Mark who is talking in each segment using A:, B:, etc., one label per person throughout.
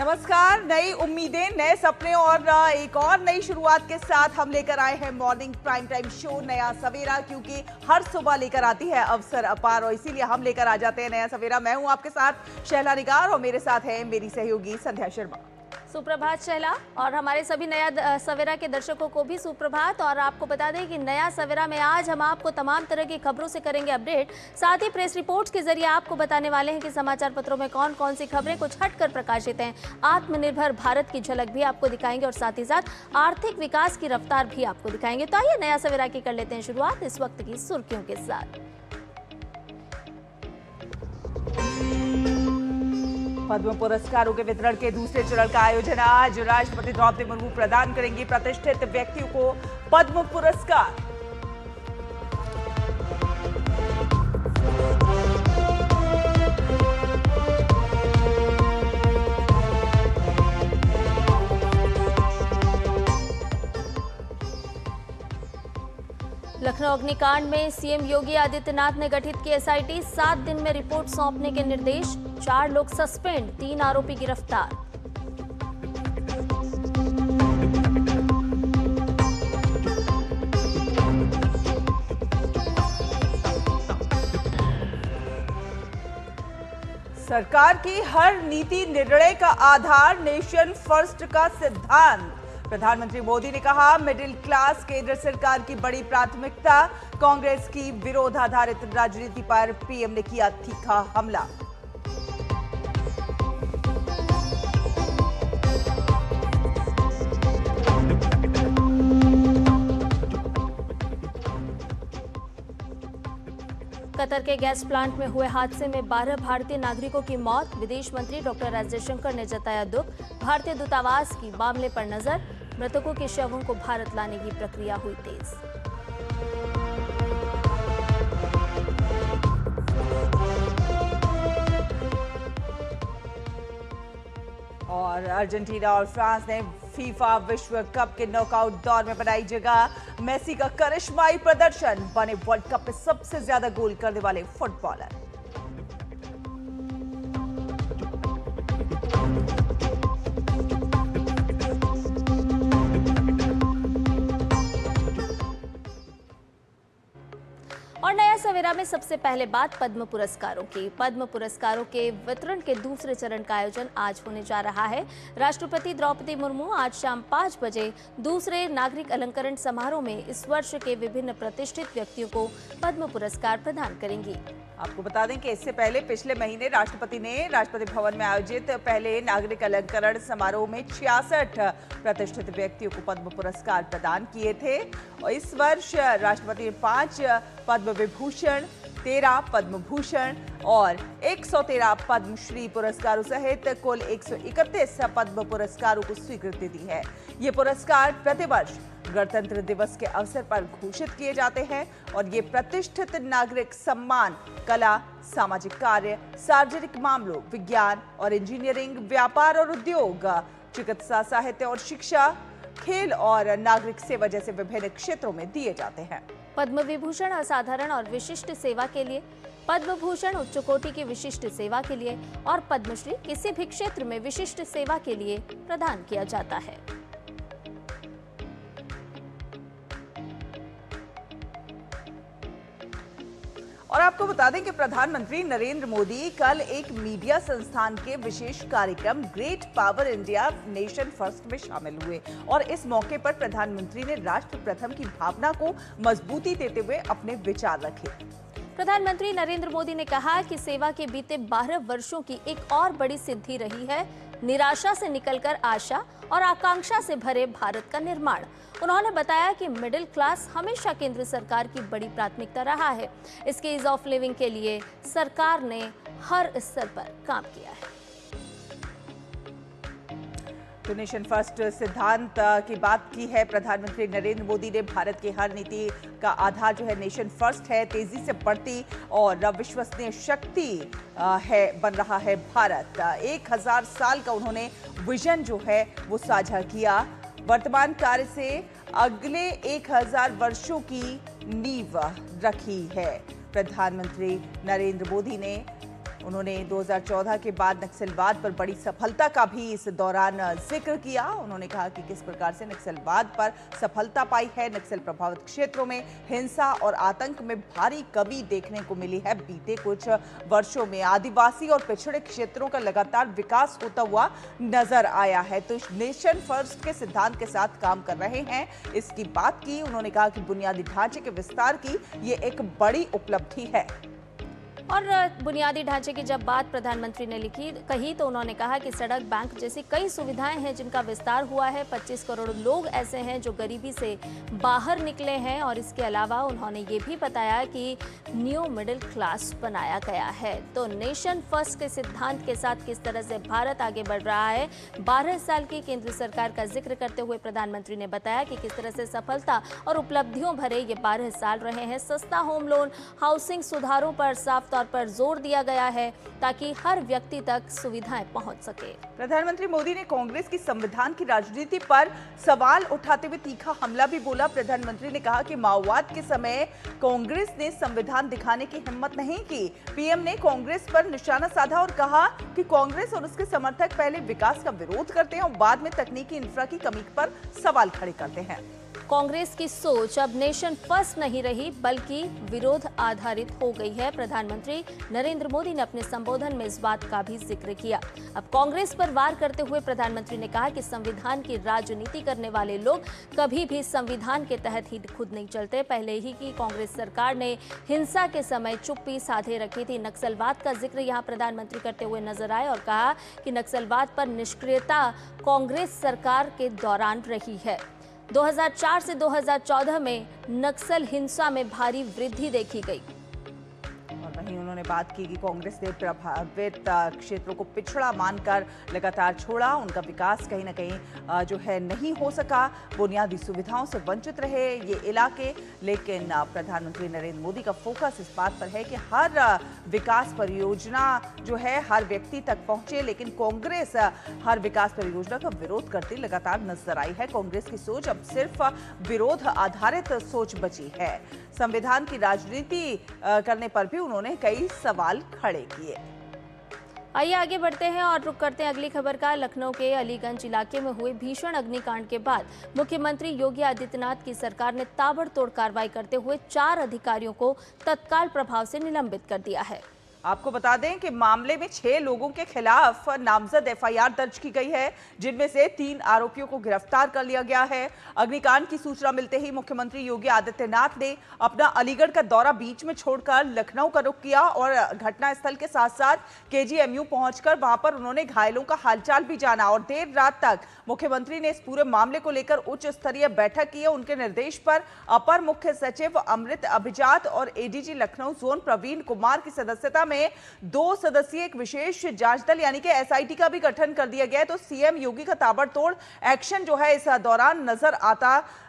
A: नमस्कार। नई उम्मीदें, नए सपने और एक और नई शुरुआत के साथ हम लेकर आए हैं मॉर्निंग प्राइम टाइम शो नया सवेरा, क्योंकि हर सुबह लेकर आती है अवसर अपार और इसीलिए हम लेकर आ जाते हैं नया सवेरा। मैं हूं आपके साथ शैला निगार और मेरे साथ है मेरी सहयोगी संध्या शर्मा।
B: सुप्रभात शैला, और हमारे सभी नया सवेरा के दर्शकों को भी सुप्रभात। और आपको बता दें कि नया सवेरा में आज हम आपको तमाम तरह की खबरों से करेंगे अपडेट, साथ ही प्रेस रिपोर्ट्स के जरिए आपको बताने वाले हैं कि समाचार पत्रों में कौन कौन सी खबरें कुछ हटकर प्रकाशित हैं। आत्मनिर्भर भारत की झलक भी आपको दिखाएंगे और साथ ही साथ आर्थिक विकास की रफ्तार भी आपको दिखाएंगे। तो आइए नया सवेरा की कर लेते हैं शुरुआत इस वक्त की सुर्खियों के साथ।
A: पद्म पुरस्कारों के वितरण के दूसरे चरण का आयोजन आज। राष्ट्रपति द्रौपदी मुर्मू प्रदान करेंगी प्रतिष्ठित व्यक्तियों को पद्म पुरस्कार।
B: लखनऊ अग्निकांड में सीएम योगी आदित्यनाथ ने गठित की एसआईटी, 7 दिन में रिपोर्ट सौंपने के निर्देश। 4 लोग सस्पेंड, 3 आरोपी गिरफ्तार।
A: सरकार की हर नीति निर्णय का आधार नेशन फर्स्ट का सिद्धांत। प्रधानमंत्री मोदी ने कहा, मिडिल क्लास केंद्र सरकार की बड़ी प्राथमिकता। कांग्रेस की विरोध आधारित राजनीति पर पीएम ने किया तीखा हमला।
B: कतर के गैस प्लांट में हुए हादसे में 12 भारतीय नागरिकों की मौत। विदेश मंत्री डॉक्टर एस जयशंकर ने जताया दुख। भारतीय दूतावास की मामले पर नजर। मृतकों के शवों को भारत लाने की प्रक्रिया हुई तेज।
A: और अर्जेंटीना और फ्रांस ने फीफा विश्व कप के नॉकआउट दौर में बनाई जगह। मेसी का करिश्माई प्रदर्शन, बने वर्ल्ड कप में सबसे ज्यादा गोल करने वाले फुटबॉलर।
B: और नया सवेरा में सबसे पहले बात पद्म पुरस्कारों की। पद्म पुरस्कारों के वितरण के दूसरे चरण का आयोजन आज होने जा रहा है। राष्ट्रपति द्रौपदी मुर्मू आज शाम 5 बजे दूसरे नागरिक अलंकरण समारोह में इस वर्ष के विभिन्न प्रतिष्ठित व्यक्तियों को पद्म पुरस्कार प्रदान करेंगी।
A: आपको बता दें कि इससे पहले पिछले महीने राष्ट्रपति ने राष्ट्रपति भवन में आयोजित पहले नागरिक अलंकरण समारोह में 66 प्रतिष्ठित व्यक्तियों को पद्म पुरस्कार प्रदान किए थे। और इस वर्ष राष्ट्रपति ने 5 पद्म विभूषण, 13 पद्म भूषण और 113 पद्मश्री पुरस्कारों सहित कुल 131 पद्म पुरस्कारों को स्वीकृति दी है। ये पुरस्कार प्रतिवर्ष गणतंत्र दिवस के अवसर पर घोषित किए जाते हैं और ये प्रतिष्ठित नागरिक सम्मान कला, सामाजिक कार्य, सार्वजनिक मामलों, विज्ञान और इंजीनियरिंग, व्यापार और उद्योग, चिकित्सा, साहित्य और शिक्षा, खेल और नागरिक सेवा जैसे विभिन्न क्षेत्रों में दिए जाते हैं।
B: पद्म विभूषण असाधारण और विशिष्ट सेवा के लिए, पद्म भूषण उच्च कोटि की विशिष्ट सेवा के लिए और पद्मश्री किसी भी क्षेत्र में विशिष्ट सेवा के लिए प्रदान किया जाता है।
A: और आपको बता दें कि प्रधानमंत्री नरेंद्र मोदी कल एक मीडिया संस्थान के विशेष कार्यक्रम great power India nation first में शामिल हुए और इस मौके पर प्रधानमंत्री ने राष्ट्र प्रथम की भावना को मजबूती देते हुए अपने विचार रखे।
B: प्रधानमंत्री नरेंद्र मोदी ने कहा कि सेवा के बीते 12 वर्षों की एक और बड़ी सिद्धि रही है निराशा से निकलकर आशा और आकांक्षा से भरे भारत का निर्माण। उन्होंने बताया कि मिडिल क्लास हमेशा केंद्र सरकार की बड़ी प्राथमिकता रहा है। इसके ईज ऑफ लिविंग के लिए सरकार ने हर स्तर पर काम किया है।
A: तो नेशन फर्स्ट सिद्धांत की बात की है प्रधानमंत्री नरेंद्र मोदी ने। भारत की हर नीति का आधार जो है नेशन फर्स्ट है। तेजी से बढ़ती और विश्वसनीय शक्ति है बन रहा है भारत। 1000 साल का उन्होंने विजन जो है वो साझा किया। वर्तमान कार्य से अगले 1000 वर्षों की नींव रखी है। प्रधानमंत्री नरेंद्र मोदी ने उन्होंने 2014 के बाद नक्सलवाद पर बड़ी सफलता का भी इस दौरान जिक्र किया। उन्होंने कहा कि किस प्रकार से नक्सलवाद पर सफलता पाई है। नक्सल प्रभावित क्षेत्रों में हिंसा और आतंक में भारी कमी देखने को मिली है। बीते कुछ वर्षों में आदिवासी और पिछड़े क्षेत्रों का लगातार विकास होता हुआ नजर आया है। तो नेशन फर्स्ट के सिद्धांत के साथ काम कर रहे हैं, इसकी बात की। उन्होंने कहा कि बुनियादी ढांचे के विस्तार की ये एक बड़ी उपलब्धि है।
B: और बुनियादी ढांचे की जब बात प्रधानमंत्री ने कही तो उन्होंने कहा कि सड़क, बैंक जैसी कई सुविधाएं हैं जिनका विस्तार हुआ है। 25 करोड़ लोग ऐसे हैं जो गरीबी से बाहर निकले हैं और इसके अलावा उन्होंने ये भी बताया कि न्यू मिडिल क्लास बनाया गया है। तो नेशन फर्स्ट के सिद्धांत के साथ किस तरह से भारत आगे बढ़ रहा है, 12 साल की केंद्र सरकार का जिक्र करते हुए प्रधानमंत्री ने बताया कि किस तरह से सफलता और उपलब्धियों भरे ये 12 साल रहे हैं। सस्ता होम लोन, हाउसिंग सुधारों पर साफ तौर पर जोर दिया गया है ताकि हर व्यक्ति तक सुविधाएं पहुंच सके।
A: प्रधानमंत्री मोदी ने कांग्रेस की संविधान की राजनीति पर सवाल उठाते हुए तीखा हमला भी बोला। प्रधानमंत्री ने कहा कि माओवाद के समय कांग्रेस ने संविधान दिखाने की हिम्मत नहीं की। पीएम ने कांग्रेस पर निशाना साधा और कहा कि कांग्रेस और उसके समर्थक पहले विकास का विरोध करते हैं और बाद में तकनीकी इंफ्रा की कमी पर सवाल खड़े करते हैं।
B: कांग्रेस की सोच अब नेशन फर्स्ट नहीं रही बल्कि विरोध आधारित हो गई है। प्रधानमंत्री नरेंद्र मोदी ने अपने संबोधन में इस बात का भी जिक्र किया। अब कांग्रेस पर वार करते हुए प्रधानमंत्री ने कहा कि संविधान की राजनीति करने वाले लोग कभी भी संविधान के तहत ही खुद नहीं चलते। पहले ही की कांग्रेस सरकार ने हिंसा के समय चुप्पी साधे रखी थी। नक्सलवाद का जिक्र यहाँ प्रधानमंत्री करते हुए नजर आए और कहा कि नक्सलवाद पर निष्क्रियता कांग्रेस सरकार के दौरान रही है। 2004 से 2014 में नक्सल हिंसा में भारी वृद्धि देखी गई।
A: और वहीं उन्होंने बात की कि कांग्रेस ने प्रभावित क्षेत्रों को पिछड़ा मानकर लगातार छोड़ा। उनका विकास कहीं ना कहीं जो है नहीं हो सका। बुनियादी सुविधाओं से वंचित रहे ये इलाके। लेकिन प्रधानमंत्री नरेंद्र मोदी का फोकस इस बात पर है कि हर विकास परियोजना जो है हर व्यक्ति तक पहुंचे। लेकिन कांग्रेस हर विकास परियोजना का विरोध करती लगातार नजर आई है। कांग्रेस की सोच अब सिर्फ विरोध आधारित सोच बची है। संविधान की राजनीति करने पर भी उन्होंने कई सवाल खड़े किए।
B: आइए आगे बढ़ते हैं और रुक करते हैं अगली खबर का। लखनऊ के अलीगंज इलाके में हुए भीषण अग्निकांड के बाद मुख्यमंत्री योगी आदित्यनाथ की सरकार ने ताबड़तोड़ कार्रवाई करते हुए 4 अधिकारियों को तत्काल प्रभाव से निलंबित कर दिया है।
A: आपको बता दें कि मामले में 6 लोगों के खिलाफ नामजद एफआईआर दर्ज की गई है, जिनमें से 3 आरोपियों को गिरफ्तार कर लिया गया है। अग्निकांड की सूचना मिलते ही मुख्यमंत्री योगी आदित्यनाथ ने अपना अलीगढ़ का दौरा बीच में छोड़कर लखनऊ का रुख किया और घटनास्थल के साथ साथ केजीएमयू पहुंचकर वहां पर उन्होंने घायलों का हालचाल भी जाना। और देर रात तक मुख्यमंत्री ने इस पूरे मामले को लेकर उच्च स्तरीय बैठक की है। उनके निर्देश पर अपर मुख्य सचिव अमृत अभिजात और एडीजी लखनऊ जोन प्रवीण कुमार की सदस्यता में 2 सदस्यीय एक विशेष जांच दल यानी कि एसआईटी का भी गठन कर दिया गया है। तो सीएम योगी का ताबड़तोड़ एक्शन जो है इस दौरान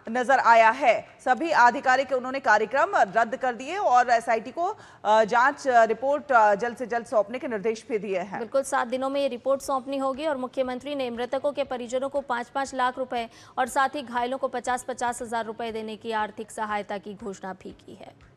A: नजर आया है। सभी आधिकारिक उन्होंने कार्यक्रम रद्द कर दिए और एसआईटी को जांच रिपोर्ट जल्द से जल्द सौंपने के निर्देश भी दिए हैं।
B: बिल्कुल 7 दिनों में ये रिपोर्ट सौंपनी होगी और मुख्यमंत्री ने मृतकों के परिजनों को 5-5 लाख रुपए और साथ ही घायलों को 50-50 हजार रुपए देने की आर्थिक सहायता की घोषणा भी की है।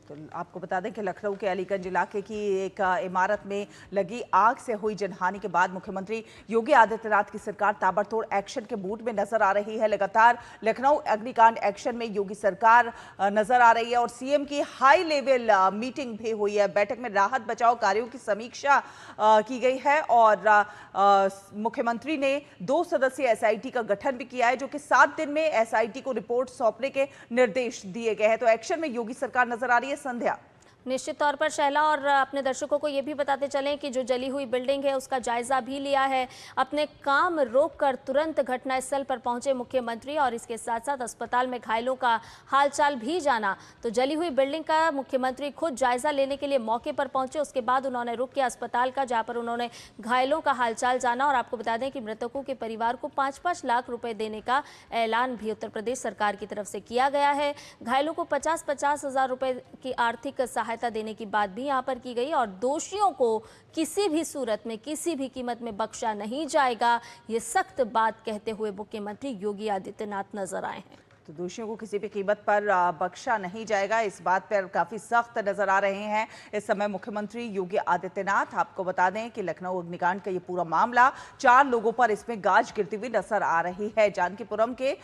A: तो आपको बता दें कि लखनऊ के अलीगंज इलाके की एक इमारत में लगी आग से हुई जनहानि के बाद मुख्यमंत्री योगी आदित्यनाथ की सरकार ताबड़तोड़ एक्शन के मूड में नजर आ रही है। लगातार लखनऊ अग्निकांड एक्शन में योगी सरकार नजर आ रही है और सीएम की हाई लेवल मीटिंग भी हुई है। बैठक में राहत बचाव कार्यों की समीक्षा की गई है और मुख्यमंत्री ने 2 सदस्यीय एसआईटी का गठन भी किया है, जो कि 7 दिन में एसआईटी को रिपोर्ट सौंपने के निर्देश दिए गए हैं। तो एक्शन में योगी सरकार नजर आ रही है। संध्या,
B: निश्चित तौर पर शैला और अपने दर्शकों को ये भी बताते चलें कि जो जली हुई बिल्डिंग है उसका जायजा भी लिया है। अपने काम रोककर तुरंत घटनास्थल पर पहुंचे मुख्यमंत्री और इसके साथ साथ अस्पताल में घायलों का हालचाल भी जाना। तो जली हुई बिल्डिंग का मुख्यमंत्री खुद जायजा लेने के लिए मौके पर पहुंचे। उसके बाद उन्होंने रुख किया अस्पताल का, जहाँ पर उन्होंने घायलों का हालचाल जाना। और आपको बता दें कि मृतकों के परिवार को 5-5 लाख रुपए देने का ऐलान भी उत्तर प्रदेश सरकार की तरफ से किया गया है। घायलों को 50-50 हजार रुपए की आर्थिक सहायता देने की बात भी यहां पर की गई और दोषियों को किसी भी सूरत में किसी भी कीमत में बख्शा नहीं जाएगा, ये सख्त बात कहते हुए मुख्यमंत्री योगी आदित्यनाथ नजर आए हैं।
A: तो दोषियों को किसी भी कीमत पर बख्शा नहीं जाएगा, इस बात पर काफी सख्त नजर आ रहे हैं इस समय मुख्यमंत्री योगी आदित्यनाथ। आपको बता दें कि लखनऊ अग्निकांड का ये पूरा मामला 4 लोगों पर इसमें गाज गिरती हुई नजर आ रही है। जानकीपुरम के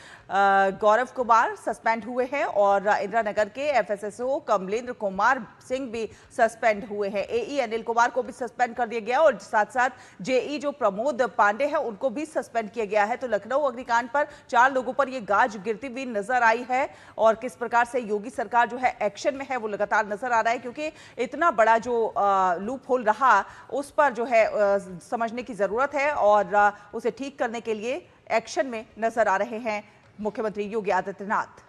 A: गौरव कुमार सस्पेंड हुए हैं और इंदिरा नगर के एफएसएसओ कमलेंद्र कुमार सिंह भी सस्पेंड हुए हैं। एई अनिल कुमार को भी सस्पेंड कर दिया गया और साथ साथ जेई जो प्रमोद पांडे हैं उनको भी सस्पेंड किया गया है। तो लखनऊ अग्निकांड पर 4 लोगों पर यह गाज गिरती हुई नजर आई है और किस प्रकार से योगी सरकार जो है एक्शन में है वो लगातार नजर आ रहा है, क्योंकि इतना बड़ा जो लूप होल रहा उस पर जो है समझने की जरूरत है और उसे ठीक करने के लिए एक्शन में नजर आ रहे हैं मुख्यमंत्री योगी आदित्यनाथ।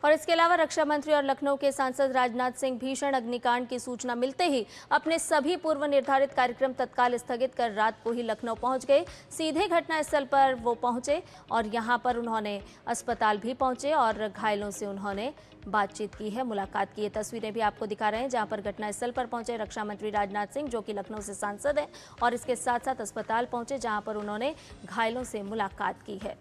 B: और इसके अलावा रक्षा मंत्री और लखनऊ के सांसद राजनाथ सिंह भीषण अग्निकांड की सूचना मिलते ही अपने सभी पूर्व निर्धारित कार्यक्रम तत्काल स्थगित कर रात को ही लखनऊ पहुंच गए। सीधे घटनास्थल पर वो पहुंचे और यहां पर उन्होंने अस्पताल भी पहुंचे और घायलों से उन्होंने बातचीत की है, मुलाकात की है। तस्वीरें भी आपको दिखा रहे हैं जहां पर घटनास्थल पर पहुंचे रक्षा मंत्री राजनाथ सिंह, जो कि लखनऊ से सांसद हैं, और इसके साथ साथ अस्पताल पहुंचे जहां पर उन्होंने घायलों से मुलाकात की है।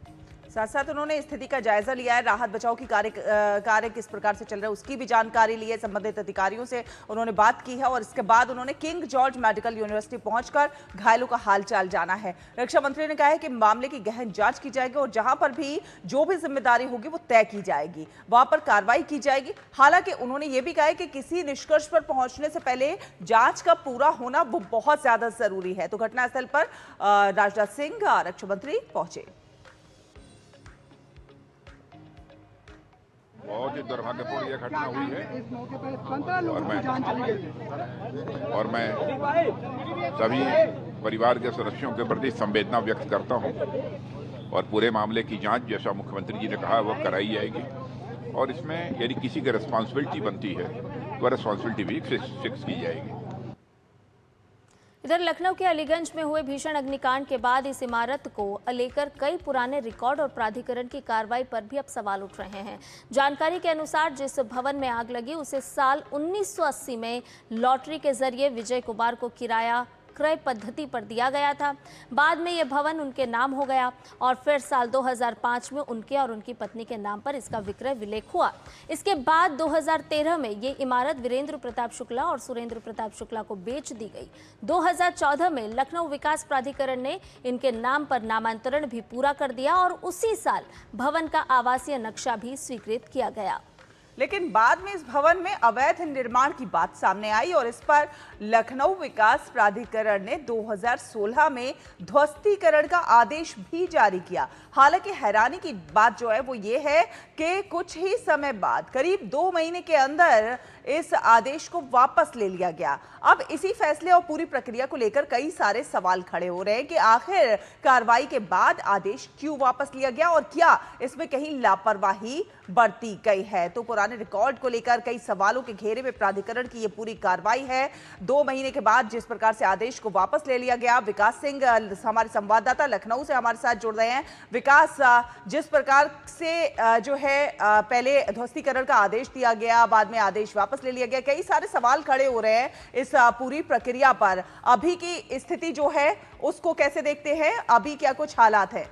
A: साथ साथ उन्होंने स्थिति का जायजा लिया है, राहत बचाव की कार्य किस प्रकार से चल रहा है उसकी भी जानकारी ली है, संबंधित अधिकारियों से उन्होंने बात की है और इसके बाद उन्होंने किंग जॉर्ज मेडिकल यूनिवर्सिटी पहुंचकर घायलों का हालचाल जाना है। रक्षा मंत्री ने कहा है कि मामले की गहन जांच की जाएगी और जहां पर भी जो भी जिम्मेदारी होगी वो तय की जाएगी, वहां पर कार्रवाई की जाएगी। हालांकि उन्होंने ये भी कहा है कि किसी निष्कर्ष पर पहुंचने से पहले जांच का पूरा होना वो बहुत ज्यादा जरूरी है। तो घटनास्थल पर राजनाथ सिंह रक्षा मंत्री पहुंचे।
C: बहुत ही दुर्भाग्यपूर्ण यह घटना हुई है और मैं सभी परिवार के सदस्यों के प्रति संवेदना व्यक्त करता हूं और पूरे मामले की जांच जैसा मुख्यमंत्री जी ने कहा वो कराई जाएगी और इसमें यदि किसी की रिस्पॉन्सिबिलिटी बनती है तो रिस्पॉन्सिबिलिटी भी फिक्स की जाएगी।
B: इधर लखनऊ के अलीगंज में हुए भीषण अग्निकांड के बाद इस इमारत को लेकर कई पुराने रिकॉर्ड और प्राधिकरण की कार्रवाई पर भी अब सवाल उठ रहे हैं। जानकारी के अनुसार जिस भवन में आग लगी उसे साल 1980 में लॉटरी के जरिए विजय कुमार को किराया क्रय पद्धति पर दिया गया था। बाद में यह भवन उनके नाम हो गया और फिर साल 2005 में उनके और उनकी पत्नी के नाम पर इसका विक्रय विलेख हुआ। इसके बाद 2013 में ये इमारत वीरेंद्र प्रताप शुक्ला और सुरेंद्र प्रताप शुक्ला को बेच दी गई। 2014 में लखनऊ विकास प्राधिकरण ने इनके नाम पर नामांतरण भी पूरा कर दिया और उसी साल भवन का आवासीय नक्शा भी स्वीकृत किया गया।
A: लेकिन बाद में इस भवन में अवैध निर्माण की बात सामने आई और इस पर लखनऊ विकास प्राधिकरण ने 2016 में ध्वस्तीकरण का आदेश भी जारी किया। हालांकि हैरानी की बात जो है वो ये है कि कुछ ही समय बाद करीब 2 महीने के अंदर इस आदेश को वापस ले लिया गया। अब इसी फैसले और पूरी प्रक्रिया को लेकर कई सारे सवाल खड़े हो रहे हैं कि आखिर कार्रवाई के बाद आदेश क्यों वापस लिया गया और क्या इसमें कहीं लापरवाही बरती गई है। तो पुराने रिकॉर्ड को लेकर कई सवालों के घेरे में प्राधिकरण की ये पूरी कार्रवाई है। 2 महीने के बाद जिस प्रकार से आदेश को वापस ले लिया गया, विकास सिंह हमारे संवाददाता लखनऊ से हमारे साथ जुड़ रहे हैं। विकास, जिस प्रकार से जो है पहले ध्वस्तीकरण का आदेश दिया गया, बाद में आदेश वापस ले लिया गया, कई सारे सवाल खड़े हो रहे हैं इस पूरी प्रक्रिया पर। अभी की स्थिति जो है उसको कैसे देखते हैं, अभी क्या कुछ हालात हैं?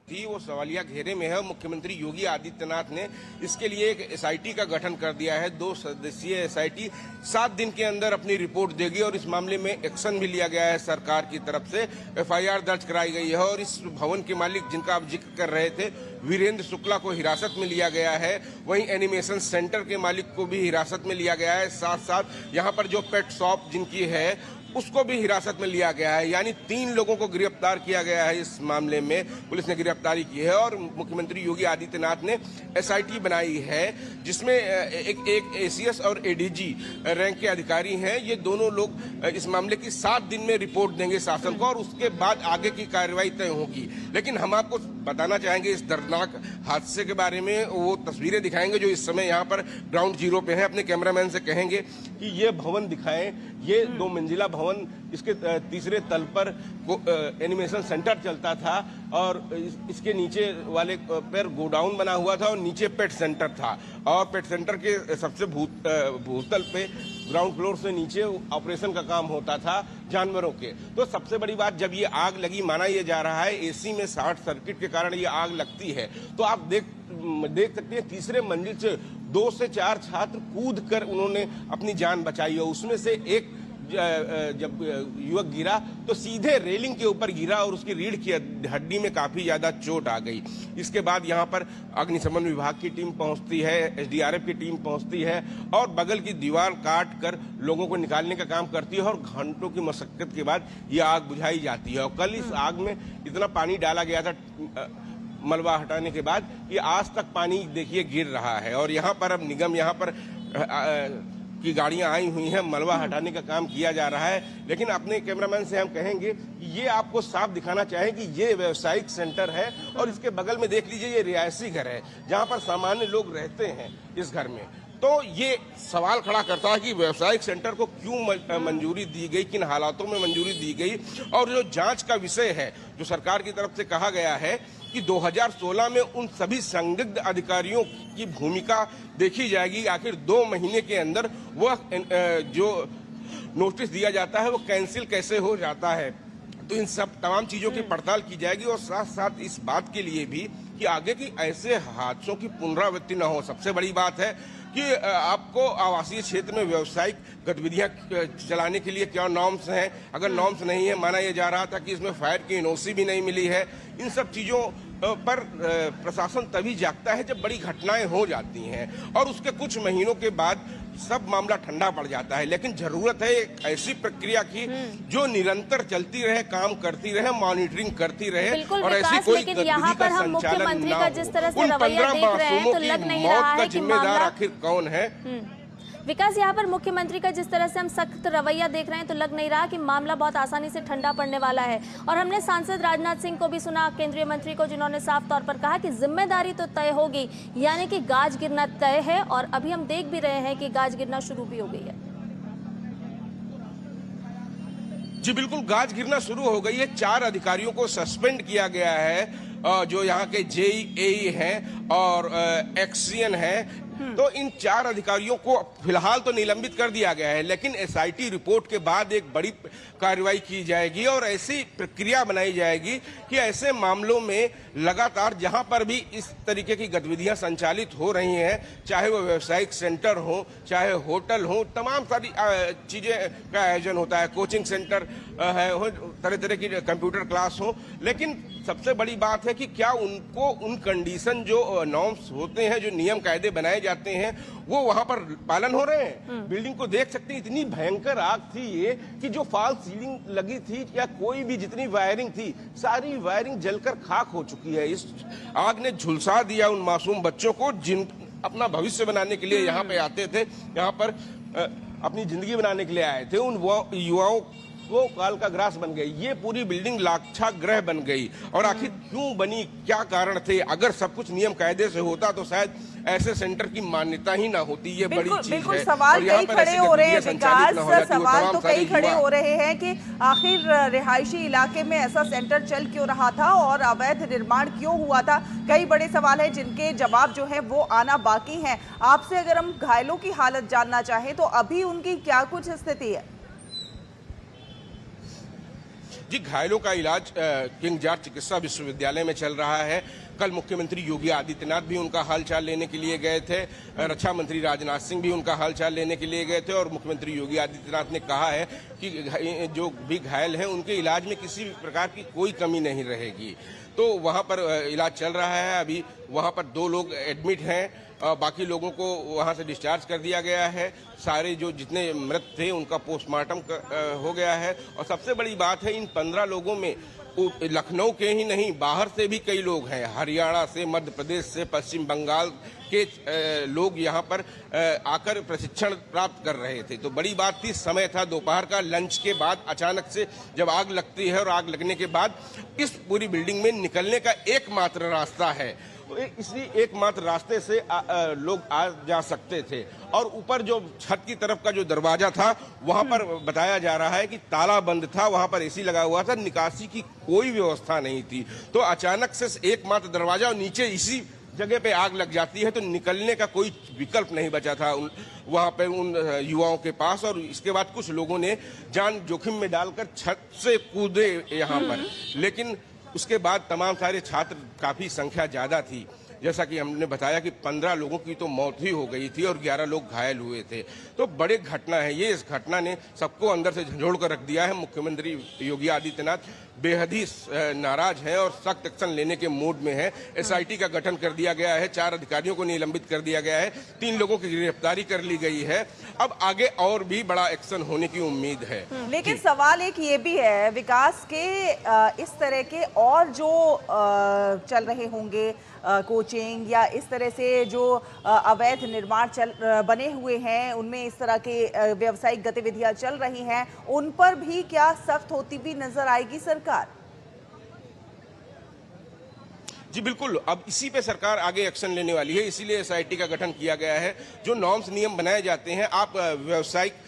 D: वो सवालिया घेरे में है। मुख्यमंत्री योगी आदित्यनाथ ने इसके लिए एक एसआईटी का गठन कर दिया है। 2 सदस्यीय एसआईटी 7 दिन के अंदर अपनी रिपोर्ट देगी और इस मामले में एक्शन भी लिया गया है। सरकार की तरफ से एफआईआर दर्ज कराई गई है और इस भवन के मालिक जिनका आप जिक्र कर रहे थे वीरेंद्र शुक्ला को हिरासत में लिया गया है। वहीं एनिमेशन सेंटर के मालिक को भी हिरासत में लिया गया है। साथ साथ यहाँ पर जो पेट शॉप जिनकी है उसको भी हिरासत में लिया गया है। यानी 3 लोगों को गिरफ्तार किया गया है। इस मामले में पुलिस ने गिरफ्तारी की है और मुख्यमंत्री योगी आदित्यनाथ ने एसआईटी बनाई है जिसमें एक एसीएस और एडीजी रैंक के अधिकारी हैं। ये दोनों लोग इस मामले की 7 दिन में रिपोर्ट देंगे शासन को और उसके बाद आगे की कार्रवाई तय होगी। लेकिन हम आपको बताना चाहेंगे इस दर्दनाक हादसे के बारे में, वो तस्वीरें दिखाएंगे जो इस समय यहाँ पर ग्राउंड जीरो पे हैं। अपने कैमरामैन से कहेंगे कि ये भवन दिखाएं। ये 2 मंजिला भवन भवन, इसके तीसरे तल पर एनिमेशन सेंटर चलता था और इसके नीचे वाले पर गोडाउन बना हुआ था और नीचे पेट सेंटर था। और पेट सेंटर के सबसे भूतल पे ग्राउंड फ्लोर से नीचे ऑपरेशन का काम होता था जानवरों के। तो सबसे बड़ी बात, जब ये आग लगी, माना यह जा रहा है एसी में शॉर्ट सर्किट के कारण ये आग लगती है, तो आप देख सकते हैं तीसरे मंजिल से 2 से 4 छात्र कूद कर उन्होंने अपनी जान बचाई और उसमें से एक जब युवक गिरा तो सीधे रेलिंग के ऊपर गिरा और उसकी रीढ़ की हड्डी में काफी ज्यादा चोट आ गई। इसके बाद यहाँ पर अग्निशमन विभाग की टीम पहुंचती है, एसडीआरएफ की टीम पहुंचती है और बगल की दीवार काट कर लोगों को निकालने का काम करती है और घंटों की मशक्कत के बाद ये आग बुझाई जाती है। और कल इस आग में इतना पानी डाला गया था मलबा हटाने के बाद कि आज तक पानी देखिए गिर रहा है। और यहाँ पर अब निगम यहाँ पर की गाड़ियां आई हुई हैं, मलबा हटाने का काम किया जा रहा है। लेकिन अपने कैमरामैन से हम कहेंगे कि ये आपको साफ दिखाना चाहें कि ये व्यावसायिक सेंटर है और इसके बगल में देख लीजिए ये रिहायशी घर है जहां पर सामान्य लोग रहते हैं इस घर में। तो ये सवाल खड़ा करता है कि व्यावसायिक सेंटर को क्यों मंजूरी दी गई, किन हालातों में मंजूरी दी गई। और जो जांच का विषय है, जो सरकार की तरफ से कहा गया है कि 2016 में उन सभी संदिग्ध अधिकारियों की भूमिका देखी जाएगी। आखिर 2 महीने के अंदर वह जो नोटिस दिया जाता है वो कैंसिल कैसे हो जाता है। तो इन सब तमाम चीजों की पड़ताल की जाएगी और साथ साथ इस बात के लिए भी कि आगे की ऐसे हादसों की पुनरावृत्ति न हो। सबसे बड़ी बात है कि आपको आवासीय क्षेत्र में व्यावसायिक गतिविधियां चलाने के लिए क्या नॉर्म्स हैं। अगर नॉर्म्स नहीं है, माना यह जा रहा था कि इसमें फायर की एनओसी भी नहीं मिली है। इन सब चीजों पर प्रशासन तभी जागता है जब बड़ी घटनाएं हो जाती हैं और उसके कुछ महीनों के बाद सब मामला ठंडा पड़ जाता है। लेकिन जरूरत है एक ऐसी प्रक्रिया की जो निरंतर चलती रहे, काम करती रहे, मॉनिटरिंग करती रहे और ऐसी कोई
B: यहाँ पर हम मुख्यमंत्री का जिस तरह से रवैया देख रहे हैं तो लग नहीं रहा है कि
D: जिम्मेदार आखिर कौन है।
B: विकास, यहाँ पर मुख्यमंत्री का जिस तरह से हम सख्त रवैया देख रहे हैं तो लग नहीं रहा कि मामला बहुत आसानी से ठंडा पड़ने वाला है। और हमने सांसद राजनाथ सिंह को भी सुना, केंद्रीय मंत्री को, जिन्होंने साफ तौर पर कहा कि जिम्मेदारी तो तय होगी, यानी कि गाज गिरना तय है। और अभी हम देख भी रहे हैं कि गाज गिरना शुरू भी हो गई है।
D: जी बिल्कुल, गाज गिरना शुरू हो गई है। 4 अधिकारियों को सस्पेंड किया गया है, जो यहाँ के जेईई हैं और एक्सियन हैं। तो इन 4 अधिकारियों को फिलहाल तो निलंबित कर दिया गया है, लेकिन एसआईटी रिपोर्ट के बाद एक बड़ी कार्रवाई की जाएगी और ऐसी प्रक्रिया बनाई जाएगी कि ऐसे मामलों में लगातार जहां पर भी इस तरीके की गतिविधियां संचालित हो रही हैं, चाहे वो व्यावसायिक सेंटर हो, चाहे होटल हो, तमाम सारी चीजें का आयोजन होता है, कोचिंग सेंटर है, तरह तरह की कंप्यूटर क्लास हो। लेकिन सबसे बड़ी बात है कि क्या उनको उन कंडीशन जो नॉर्म्स होते हैं, जो नियम कायदे बनाए जाते हैं, वो वहां पर पालन हो रहे हैं। बिल्डिंग को देख सकते हैं, इतनी भयंकर आग थी ये कि जो फॉल्स सीलिंग लगी थी या कोई भी जितनी वायरिंग थी, सारी वायरिंग जलकर खाक हो चुकी है। इस आग ने झुलसा दिया उन मासूम बच्चों को जिन अपना भविष्य बनाने के लिए यहाँ पे आते थे, यहाँ पर अपनी जिंदगी बनाने के लिए आए थे। उन युवाओं वो काल का ग्रास बन गई। ये पूरी बिल्डिंग लाक्षागृह बन गई। और आखिर क्यों बनी, क्या कारण थे? अगर सब कुछ नियम कायदे से होता तो शायद ऐसे सेंटर की मान्यता ही ना होती। ये बड़ी चीज है।
A: बिल्कुल सवाल कई खड़े हो रहे हैं विकास, सवाल तो कई खड़े हो रहे हैं कि आखिर रिहायशी इलाके में ऐसा सेंटर चल क्यों रहा था और अवैध निर्माण क्यों हुआ था। कई बड़े सवाल हैं जिनके जवाब जो है वो आना बाकी हैं। आपसे अगर हम घायलों की हालत जानना चाहें तो अभी उनकी क्या कुछ स्थिति है?
D: जी, घायलों का इलाज किंग जॉर्ज चिकित्सा विश्वविद्यालय में चल रहा है। कल मुख्यमंत्री योगी आदित्यनाथ भी उनका हालचाल लेने के लिए गए थे, रक्षा मंत्री राजनाथ सिंह भी उनका हालचाल लेने के लिए गए थे और मुख्यमंत्री योगी आदित्यनाथ ने कहा है कि जो भी घायल हैं उनके इलाज में किसी भी प्रकार की कोई कमी नहीं रहेगी। तो वहां पर इलाज चल रहा है। अभी वहां पर 2 लोग एडमिट हैं, बाकी लोगों को वहां से डिस्चार्ज कर दिया गया है। सारे जो जितने मृत थे उनका पोस्टमार्टम हो गया है। और सबसे बड़ी बात है, इन 15 लोगों में लखनऊ के ही नहीं, बाहर से भी कई लोग हैं। हरियाणा से, मध्य प्रदेश से, पश्चिम बंगाल के लोग यहाँ पर आकर प्रशिक्षण प्राप्त कर रहे थे। तो बड़ी बात थी, समय था दोपहर का, लंच के बाद अचानक से जब आग लगती है और आग लगने के बाद इस पूरी बिल्डिंग में निकलने का एकमात्र रास्ता है। इसी एकमात्र रास्ते से लोग आ जा सकते थे और ऊपर जो छत छत की तरफ का जो दरवाजा था वहां पर बताया जा रहा है कि ताला बंद था, वहां पर एसी लगा हुआ था, निकासी की कोई व्यवस्था नहीं थी। तो अचानक से एकमात्र दरवाजा और नीचे इसी जगह पे आग लग जाती है, तो निकलने का कोई विकल्प नहीं बचा था वहां पे उन युवाओं के पास। और इसके बाद कुछ लोगों ने जान जोखिम में डालकर छत से कूदे यहाँ पर, लेकिन उसके बाद तमाम सारे छात्र, काफी संख्या ज्यादा थी, जैसा कि हमने बताया कि 15 लोगों की तो मौत ही हो गई थी और 11 लोग घायल हुए थे। तो बड़ी घटना है ये। इस घटना ने सबको अंदर से झंझोड़ कर रख दिया है। मुख्यमंत्री योगी आदित्यनाथ बेहद ही नाराज हैं और सख्त एक्शन लेने के मूड में है। एसआईटी का गठन कर दिया गया है, 4 अधिकारियों को निलंबित कर दिया गया है, 3 लोगों की गिरफ्तारी कर ली गई है। अब आगे और भी बड़ा एक्शन होने की उम्मीद है।
A: लेकिन सवाल एक ये भी है, विकास के इस तरह के और जो चल रहे होंगे कोचिंग या इस तरह से जो अवैध निर्माण बने हुए हैं, उनमें इस तरह के व्यावसायिक गतिविधियां चल रही हैं, उन पर भी क्या सख्त होती भी नजर आएगी सरकार?
D: जी बिल्कुल, अब इसी पे सरकार आगे एक्शन लेने वाली है, इसीलिए एसआईटी का गठन किया गया है। जो नॉर्म्स नियम बनाए जाते हैं, आप व्यावसायिक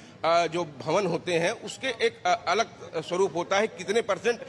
D: जो भवन होते हैं उसके एक अलग स्वरूप होता है, कितने परसेंट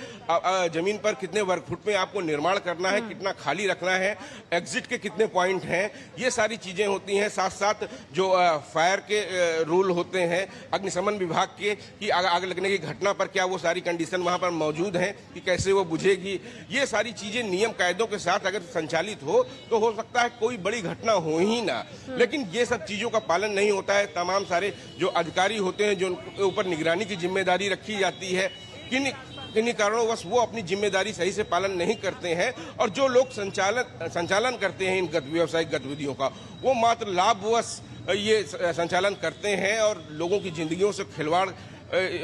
D: जमीन पर कितने वर्ग फुट में आपको निर्माण करना है, कितना खाली रखना है, एग्जिट के कितने पॉइंट हैं, ये सारी चीजें होती हैं। साथ साथ जो फायर के रूल होते हैं अग्निशमन विभाग के, कि आग लगने की घटना पर क्या वो सारी कंडीशन वहां पर मौजूद हैं कि कैसे वो बुझेगी, ये सारी चीजें नियम कायदों के साथ अगर संचालित हो तो हो सकता है कोई बड़ी घटना हो ही ना। लेकिन ये सब चीजों का पालन नहीं होता है। तमाम सारे जो अधिकारी होते हैं, जो उनके ऊपर निगरानी की जिम्मेदारी रखी जाती है, किन्हीं कारणों वो अपनी जिम्मेदारी सही से पालन नहीं करते हैं। और जो लोग संचालन करते हैं इन व्यावसायिक गतिविधियों का, वो मात्र लाभवश ये संचालन करते हैं और लोगों की जिंदगियों से खिलवाड़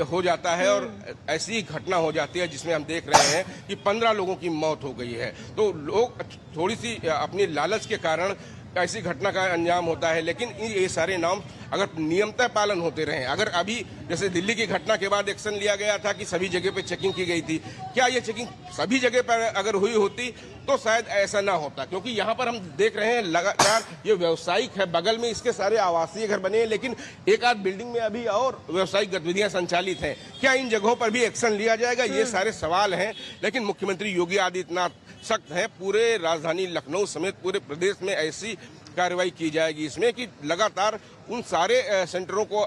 D: हो जाता है और ऐसी घटना हो जाती है जिसमें हम देख रहे हैं कि 15 लोगों की मौत हो गई है। तो लोग थोड़ी सी अपनी लालच के कारण ऐसी घटना का अंजाम होता है। लेकिन ये सारे नाम अगर नियमतः पालन होते रहे, अगर अभी जैसे दिल्ली की घटना के बाद एक्शन लिया गया था कि सभी जगह पे चेकिंग की गई थी, क्या ये चेकिंग सभी जगह पर अगर हुई होती तो शायद ऐसा ना होता, क्योंकि यहाँ पर हम देख रहे हैं लगातार ये व्यावसायिक है, बगल में इसके सारे आवासीय घर बने हैं, लेकिन एक आध बिल्डिंग में अभी और व्यावसायिक गतिविधियां संचालित हैं। क्या इन जगहों पर भी एक्शन लिया जाएगा, ये सारे सवाल हैं। लेकिन मुख्यमंत्री योगी आदित्यनाथ सख्त हैं, पूरे राजधानी लखनऊ समेत पूरे प्रदेश में ऐसी कार्रवाई की जाएगी इसमें कि लगातार उन सारे सेंटरों को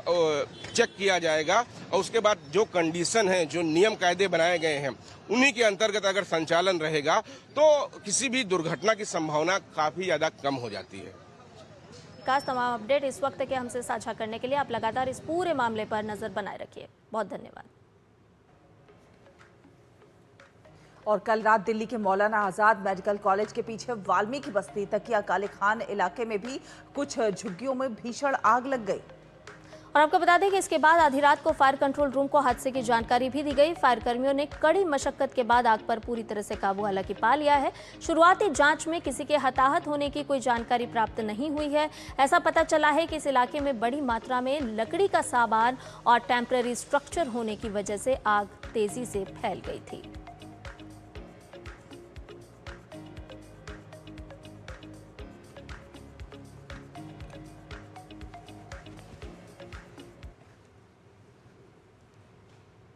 D: चेक किया जाएगा और उसके बाद जो कंडीशन है, जो नियम कायदे बनाए गए हैं, उन्हीं के अंतर्गत अगर संचालन रहेगा तो किसी भी दुर्घटना की संभावना काफी ज्यादा कम हो जाती है।
B: विकास, तमाम अपडेट इस वक्त के हमसे साझा करने के लिए आप लगातार इस पूरे मामले पर नजर बनाए रखिए। बहुत धन्यवाद।
A: और कल रात दिल्ली के मौलाना आजाद मेडिकल कॉलेज के पीछे वाल्मीकि बस्ती तकिया काले खान इलाके में भी कुछ झुग्गियों में भीषण आग लग गई।
B: और आपको बता दें कि इसके बाद आधी रात को फायर कंट्रोल रूम को हादसे की जानकारी भी दी गई। फायर कर्मियों ने कड़ी मशक्कत के बाद आग पर पूरी तरह से काबू हालांकि पा लिया है। शुरुआती जांच में किसी के हताहत होने की कोई जानकारी प्राप्त नहीं हुई है। ऐसा पता चला है कि इस इलाके में बड़ी मात्रा में लकड़ी का सामान और टेम्पररी स्ट्रक्चर होने की वजह से आग तेजी से फैल गई थी।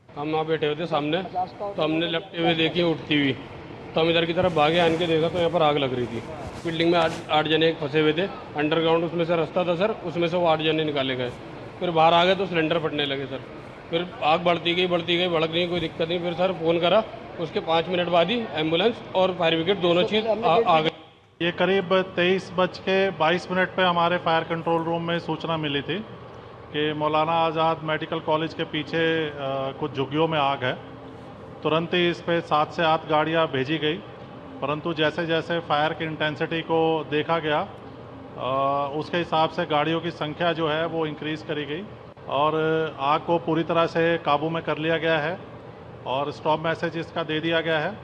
E: हम वहाँ बैठे हुए थे सामने, तो हमने लपटे हुए देखी उठती हुई, तो हम इधर की तरफ भागे, आन के देखा तो यहाँ पर आग लग रही थी। बिल्डिंग में आठ जने फंसे हुए थे अंडरग्राउंड, उसमें से रास्ता था सर, उसमें से वो 8 जने निकाले गए। फिर बाहर आ गए तो सिलेंडर फटने लगे सर। फिर आग बढ़ती गई भड़क नहीं, कोई दिक्कत नहीं। फिर सर फ़ोन करा, उसके 5 मिनट बाद ही एम्बुलेंस और फायर ब्रिगेड दोनों चीज़ आ गई।
F: ये करीब 23:22 पे हमारे फायर कंट्रोल रूम में सूचना मिली थी कि मौलाना आज़ाद मेडिकल कॉलेज के पीछे कुछ झुग्गियों में आग है। तुरंत ही इस पे 7 से 8 गाड़ियाँ भेजी गई, परंतु जैसे जैसे फायर की इंटेंसिटी को देखा गया उसके हिसाब से गाड़ियों की संख्या जो है वो इंक्रीज़ करी गई और आग को पूरी तरह से काबू में कर लिया गया है और स्टॉप मैसेज इसका दे दिया गया है।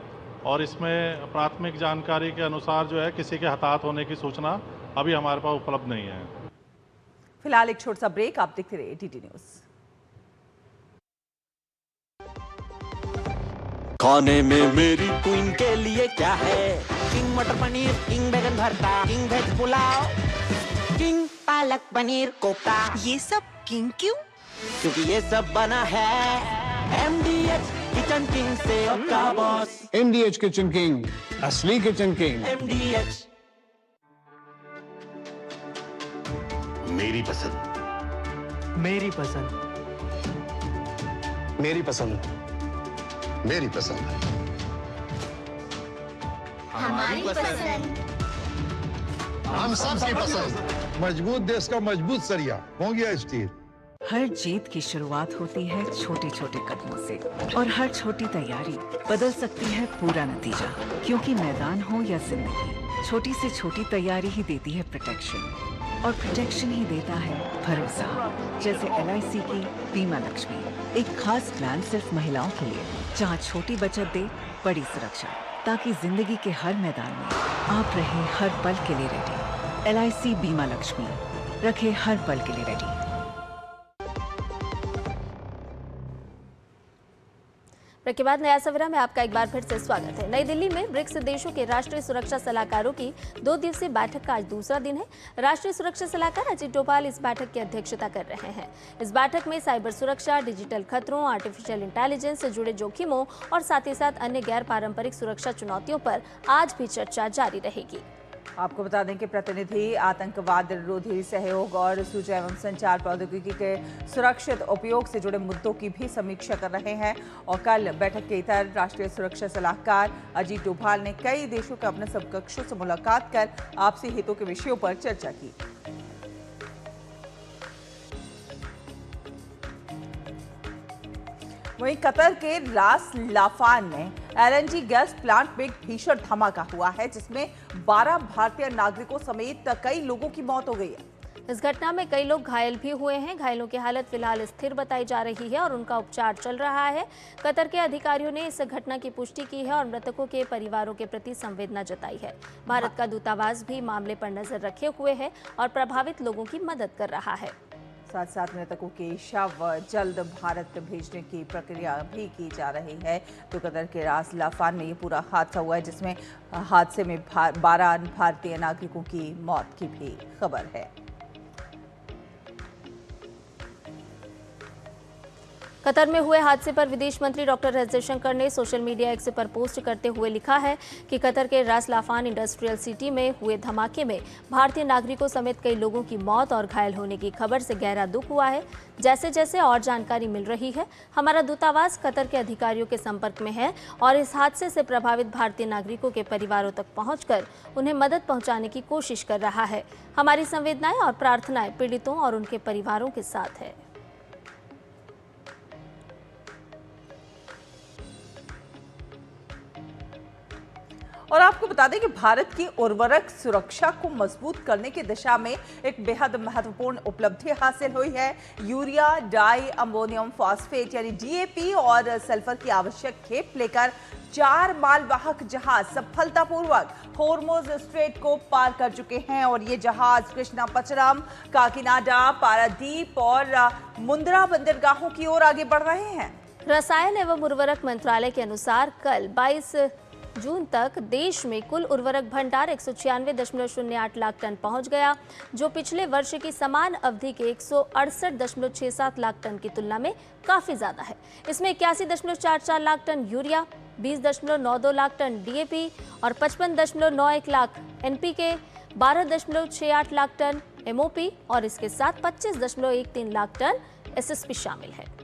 F: और इसमें प्राथमिक जानकारी के अनुसार जो है किसी के हताहत होने की सूचना अभी हमारे पास उपलब्ध नहीं है।
A: फिलहाल एक छोटा सा ब्रेक, आप देखते रहिए डीडी न्यूज़।
G: खाने में मेरी क्वीन के लिए क्या है? किंग मटर पनीर, किंग बैगन भरता, king veg pulao, king palak paneer kofta.
H: ये सब किंग क्यों?
G: क्योंकि ये सब बना है MDH किचन किंग से का बॉस।
I: MDH किचन किंग, असली किचन किंग।
G: MDH
J: मेरी पसंद,
H: मेरी पसंद,
J: मेरी पसंद, मेरी पसंद,
K: हमारी पसंद,
J: हम सबकी पसंद। मजबूत देश का मजबूत सरिया हो गया स्टील।
H: हर जीत की शुरुआत होती है छोटे छोटे कदमों से और हर छोटी तैयारी बदल सकती है पूरा नतीजा। क्योंकि मैदान हो या जिंदगी, छोटी से छोटी तैयारी ही देती है प्रोटेक्शन और प्रोटेक्शन ही देता है भरोसा। जैसे LIC की बीमा लक्ष्मी, एक खास प्लान सिर्फ महिलाओं के लिए, जहां छोटी बचत दे बड़ी सुरक्षा, ताकि जिंदगी के हर मैदान में आप रहे हर पल के लिए रेडी। LIC बीमा लक्ष्मी, रखे हर पल के लिए रेडी।
B: के बाद नया सवेरा में आपका एक बार फिर से स्वागत है। नई दिल्ली में ब्रिक्स देशों के राष्ट्रीय सुरक्षा सलाहकारों की 2 दिवसीय बैठक का आज दूसरा दिन है। राष्ट्रीय सुरक्षा सलाहकार अजीत डोभाल इस बैठक की अध्यक्षता कर रहे हैं। इस बैठक में साइबर सुरक्षा, डिजिटल खतरों, आर्टिफिशियल इंटेलिजेंस से जुड़े जोखिमों और साथ ही साथ अन्य गैर पारंपरिक सुरक्षा चुनौतियों पर आज भी चर्चा जारी रहेगी।
A: आपको बता दें कि प्रतिनिधि आतंकवाद विरोधी सहयोग और सूचना एवं संचार प्रौद्योगिकी के सुरक्षित उपयोग से जुड़े मुद्दों की भी समीक्षा कर रहे हैं। और कल बैठक के इतर राष्ट्रीय सुरक्षा सलाहकार अजीत डोभाल ने कई देशों के अपने समकक्षों से मुलाकात कर आपसी हितों के विषयों पर चर्चा की। वहीं कतर के रास लाफान में LNG गैस प्लांट में भीषण धमाका हुआ है, जिसमें 12 भारतीय नागरिकों समेत कई लोगों की मौत हो गई है।
B: इस घटना में कई लोग घायल भी हुए हैं। घायलों की हालत फिलहाल स्थिर बताई जा रही है और उनका उपचार चल रहा है। कतर के अधिकारियों ने इस घटना की पुष्टि की है और मृतकों के परिवारों के प्रति संवेदना जताई है। भारत का दूतावास भी मामले पर नजर रखे हुए है और प्रभावित लोगों की मदद कर रहा है।
A: साथ साथ मृतकों के शव जल्द भारत भेजने की प्रक्रिया भी की जा रही है। तो कतर के रास लाफान में ये पूरा हादसा हुआ है, जिसमें हादसे में 12 भारतीय नागरिकों की मौत की भी खबर है।
B: कतर में हुए हादसे पर विदेश मंत्री डॉक्टर एस जयशंकर ने सोशल मीडिया एक्स पर पोस्ट करते हुए लिखा है कि कतर के रास लाफान इंडस्ट्रियल सिटी में हुए धमाके में भारतीय नागरिकों समेत कई लोगों की मौत और घायल होने की खबर से गहरा दुख हुआ है। जैसे जैसे और जानकारी मिल रही है, हमारा दूतावास कतर के अधिकारियों के संपर्क में है और इस हादसे से प्रभावित भारतीय नागरिकों के परिवारों तक पहुंचकर उन्हें मदद पहुंचाने की कोशिश कर रहा है। हमारी संवेदनाएं और प्रार्थनाएं पीड़ितों और उनके परिवारों के साथ है।
A: और आपको बता दें कि भारत की उर्वरक सुरक्षा को मजबूत करने की दिशा में एक बेहद महत्वपूर्ण उपलब्धि हासिल हुई है। यूरिया डाई अमोनियम फॉस्फेट यानी DAP और सल्फर की आवश्यक खेप लेकर 4 मालवाहक जहाज सफलतापूर्वक होर्मुज स्ट्रेट को पार कर चुके हैं। और ये जहाज कृष्णापचरम, काकीनाडा, पारादीप और मुंद्रा बंदरगाहों की ओर आगे बढ़ रहे हैं।
B: रसायन एवं उर्वरक मंत्रालय के अनुसार कल 22 जून तक देश में कुल उर्वरक भंडार 196.08 लाख टन पहुंच गया, जो पिछले वर्ष की समान अवधि के 168.67 लाख टन की तुलना में काफी ज्यादा है। इसमें 81.44 lakh ton urea, 20.92 lakh ton DAP और 55.91 lakh NPK, 12.68 lakh ton MOP और इसके साथ 25.13 लाख टन SSP शामिल है।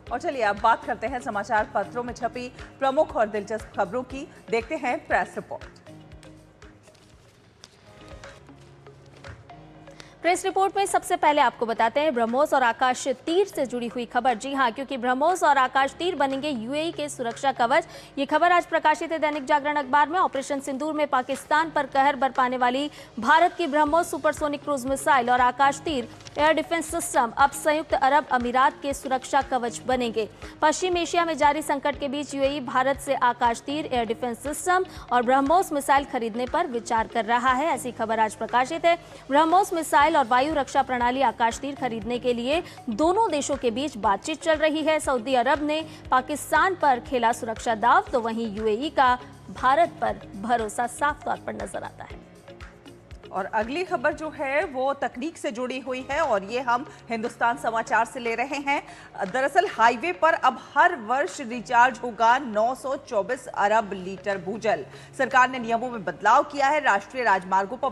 A: और चलिए अब बात करते हैं समाचार पत्रों में छपी प्रमुख और दिलचस्प खबरों की। देखते हैं प्रेस रिपोर्ट।
B: प्रेस रिपोर्ट में सबसे पहले आपको बताते हैं ब्रह्मोस और आकाश तीर से जुड़ी हुई खबर। जी हां, क्योंकि ब्रह्मोस और आकाश तीर बनेंगे UAE के सुरक्षा कवच। ये खबर आज प्रकाशित है दैनिक जागरण अखबार में। ऑपरेशन सिंदूर में पाकिस्तान पर कहर बरपाने वाली भारत की ब्रह्मोस सुपरसोनिक क्रूज मिसाइल और आकाश तीर एयर डिफेंस सिस्टम अब संयुक्त अरब अमीरात के सुरक्षा कवच बनेंगे। पश्चिम एशिया में जारी संकट के बीच UAE भारत से आकाश तीर, एयर डिफेंस सिस्टम और ब्रह्मोस मिसाइल खरीदने पर विचार कर रहा है, ऐसी खबर आज प्रकाशित है। ब्रह्मोस मिसाइल मिसाइल और वायु रक्षा प्रणाली आकाश तीर खरीदने के लिए दोनों देशों के बीच बातचीत चल रही है। सऊदी अरब ने पाकिस्तान पर खेला सुरक्षा दांव, तो वहीं यूएई का भारत पर भरोसा साफ तौर पर नजर आता है।
A: और अगली खबर जो है वो तकनीक से जुड़ी हुई है और ये हम हिंदुस्तान समाचार से ले रहे हैं। दरअसल हाईवे पर अब हर वर्ष रिचार्ज होगा 924 अरब लीटर भूजल। सरकार ने नियमों में बदलाव किया है। राष्ट्रीय राजमार्गों पर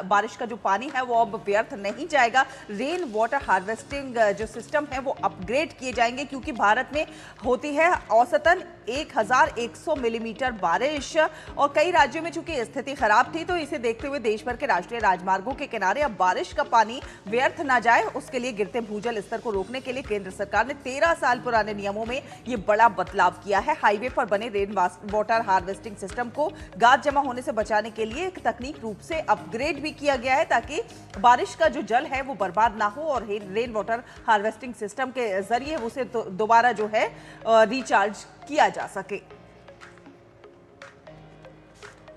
A: बारिश का जो पानी है वो अब व्यर्थ नहीं जाएगा। रेन वाटर हार्वेस्टिंग जो सिस्टम है वो अपग्रेड किए जाएंगे, क्योंकि भारत में होती है औसतन 1100 मिलीमीटर बारिश और कई राज्यों में चूंकि स्थिति खराब थी, तो इसे देखते हुए देश भर के राष्ट्रीय राजमार्गों के किनारे अब बारिश का पानी व्यर्थ ना जाए, उसके लिए गिरते भूजल स्तर को रोकने के लिए केंद्र सरकार ने 13 साल पुराने नियमों में ये बड़ा बदलाव किया है। हाईवे पर बने रेन वाटर हार्वेस्टिंग सिस्टम को गाद जमा होने से बचाने के लिए एक तकनीक रूप से अपग्रेड भी किया गया है, ताकि बारिश का जो जल है वो बर्बाद ना हो और रेन वाटर हार्वेस्टिंग सिस्टम के जरिए उसे दोबारा जो है रिचार्ज किया जा सके।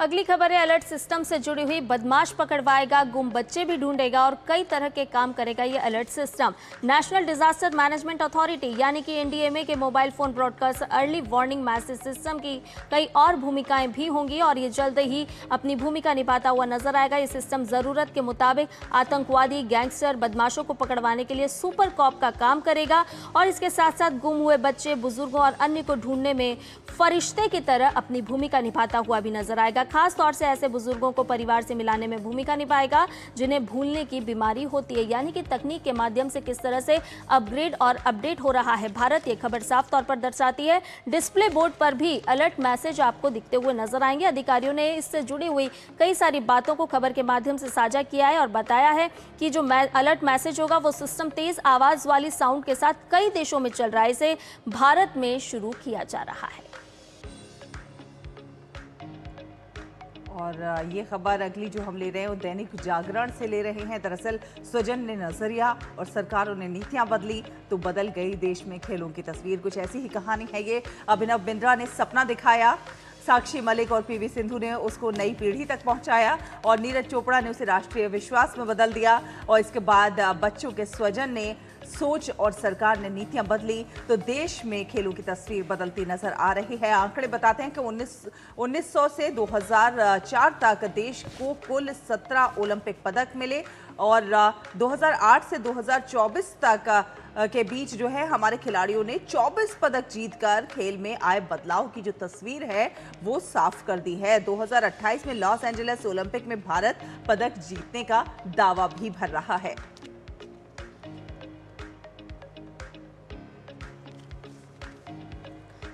B: अगली खबर है अलर्ट सिस्टम से जुड़ी हुई। बदमाश पकड़वाएगा, गुम बच्चे भी ढूंढेगा और कई तरह के काम करेगा ये alert system. National disaster management authority यानी कि एनडीएमए के mobile phone broadcast early warning message system की कई और भूमिकाएं भी होंगी और ये जल्द ही अपनी भूमिका निभाता हुआ नजर आएगा। ये सिस्टम जरूरत के मुताबिक आतंकवादी, गैंगस्टर, बदमाशों को पकड़वाने के लिए सुपर कॉप का काम करेगा और इसके साथ साथ गुम हुए बच्चे, बुजुर्गों और अन्य को ढूंढने में फरिश्ते की तरह अपनी भूमिका निभाता हुआ भी नजर आएगा। खास तौर से ऐसे बुजुर्गों को परिवार से मिलाने में भूमिका निभाएगा जिन्हें भूलने की बीमारी होती है। यानी कि तकनीक के माध्यम से किस तरह से अपग्रेड और अपडेट हो रहा है भारत, ये खबर साफ तौर पर दर्शाती है। डिस्प्ले बोर्ड पर भी अलर्ट मैसेज आपको दिखते हुए नजर आएंगे। अधिकारियों ने इससे जुड़ी हुई कई सारी बातों को खबर के माध्यम से साझा किया है और बताया है कि जो अलर्ट मैसेज होगा वो सिस्टम तेज आवाज वाली साउंड के साथ कई देशों में चल रहा है, इसे भारत में शुरू किया जा रहा है।
A: और ये खबर अगली जो हम ले रहे हैं वो दैनिक जागरण से ले रहे हैं। दरअसल स्वजन ने नजरिया और सरकारों ने नीतियां बदली तो बदल गई देश में खेलों की तस्वीर। कुछ ऐसी ही कहानी है ये। अभिनव बिंद्रा ने सपना दिखाया, साक्षी मलिक और पीवी सिंधु ने उसको नई पीढ़ी तक पहुंचाया और नीरज चोपड़ा ने उसे राष्ट्रीय विश्वास में बदल दिया। और इसके बाद बच्चों के स्वजन ने सोच और सरकार ने नीतियां बदली तो देश में खेलों की तस्वीर बदलती नजर आ रही है। आंकड़े बताते हैं कि 1900 से 2004 तक देश को कुल 17 ओलंपिक पदक मिले और 2008 से 2024 तक के बीच जो है हमारे खिलाड़ियों ने 24 पदक जीतकर खेल में आए बदलाव की जो तस्वीर है वो साफ कर दी है। 2028 में लॉस एंजलिस ओलंपिक में भारत पदक जीतने का दावा भी भर रहा है।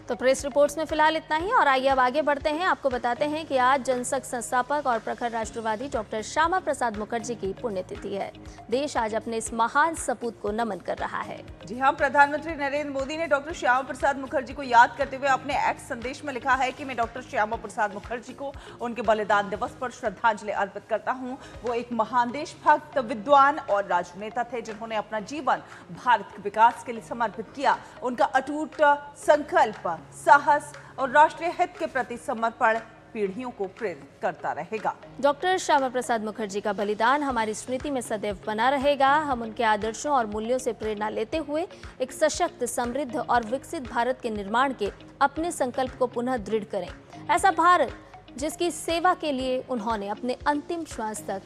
B: तो प्रेस रिपोर्ट्स में फिलहाल इतना ही और आइए अब आगे बढ़ते हैं। आपको बताते हैं कि आज जनसंघ संस्थापक और प्रखर राष्ट्रवादी डॉक्टर श्यामा प्रसाद मुखर्जी की पुण्यतिथि है। देश आज अपने इस महान सपूत को नमन कर रहा है।
A: जी हाँ, प्रधानमंत्री नरेंद्र मोदी ने डॉक्टर श्यामा प्रसाद मुखर्जी को याद करते हुए अपने एक्स संदेश में लिखा है कि मैं डॉक्टर श्यामा प्रसाद मुखर्जी को उनके बलिदान दिवस पर श्रद्धांजलि अर्पित करता हूँ। वो एक महान देशभक्त, विद्वान और राजनेता थे जिन्होंने अपना जीवन भारत के विकास के लिए समर्पित किया। उनका अटूट संकल्प, साहस और राष्ट्रीय हित के प्रति समर्पण पीढ़ियों को प्रेरित करता रहेगा।
B: डॉक्टर श्यामा प्रसाद मुखर्जी का बलिदान हमारी स्मृति में सदैव बना रहेगा। हम उनके आदर्शों और मूल्यों से प्रेरणा लेते हुए एक सशक्त, समृद्ध और विकसित भारत के निर्माण के अपने संकल्प को पुनः दृढ़ करें। ऐसा भारत जिसकी सेवा के लिए उन्होंने अपने अंतिम श्वास तक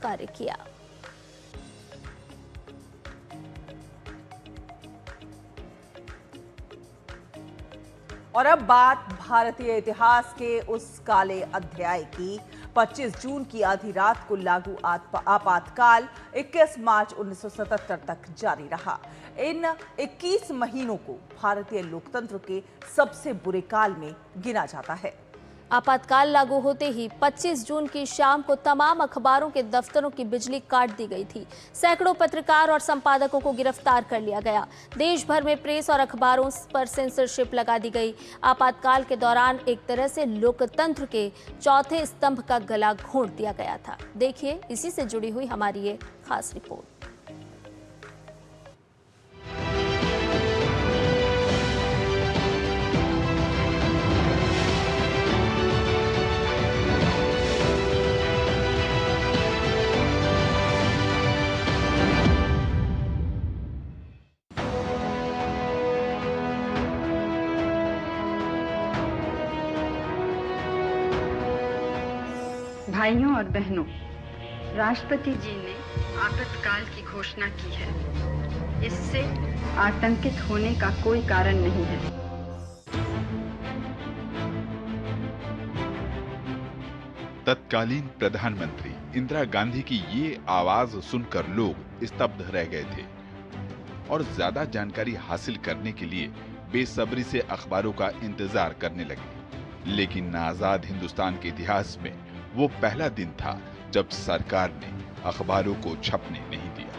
B: कार्य किया।
A: और अब बात भारतीय इतिहास के उस काले अध्याय की। 25 जून की आधी रात को लागू आपातकाल 21 मार्च 1977 तक जारी रहा। इन 21 महीनों को भारतीय लोकतंत्र के सबसे बुरे काल में गिना जाता है।
B: आपातकाल लागू होते ही 25 जून की शाम को तमाम अखबारों के दफ्तरों की बिजली काट दी गई थी। सैकड़ों पत्रकार और संपादकों को गिरफ्तार कर लिया गया। देश भर में प्रेस और अखबारों पर सेंसरशिप लगा दी गई। आपातकाल के दौरान एक तरह से लोकतंत्र के चौथे स्तंभ का गला घोंट दिया गया था। देखिए इसी से जुड़ी हुई हमारी ये खास रिपोर्ट।
L: भाइयों और बहनों, राष्ट्रपति जी ने आपातकाल की घोषणा की है। इससे आतंकित होने का कोई कारण नहीं है।
M: तत्कालीन प्रधानमंत्री इंदिरा गांधी की ये आवाज सुनकर लोग स्तब्ध रह गए थे और ज्यादा जानकारी हासिल करने के लिए बेसब्री से अखबारों का इंतजार करने लगे। लेकिन आजाद हिंदुस्तान के इतिहास में वो पहला दिन था जब सरकार ने अखबारों को छपने नहीं दिया।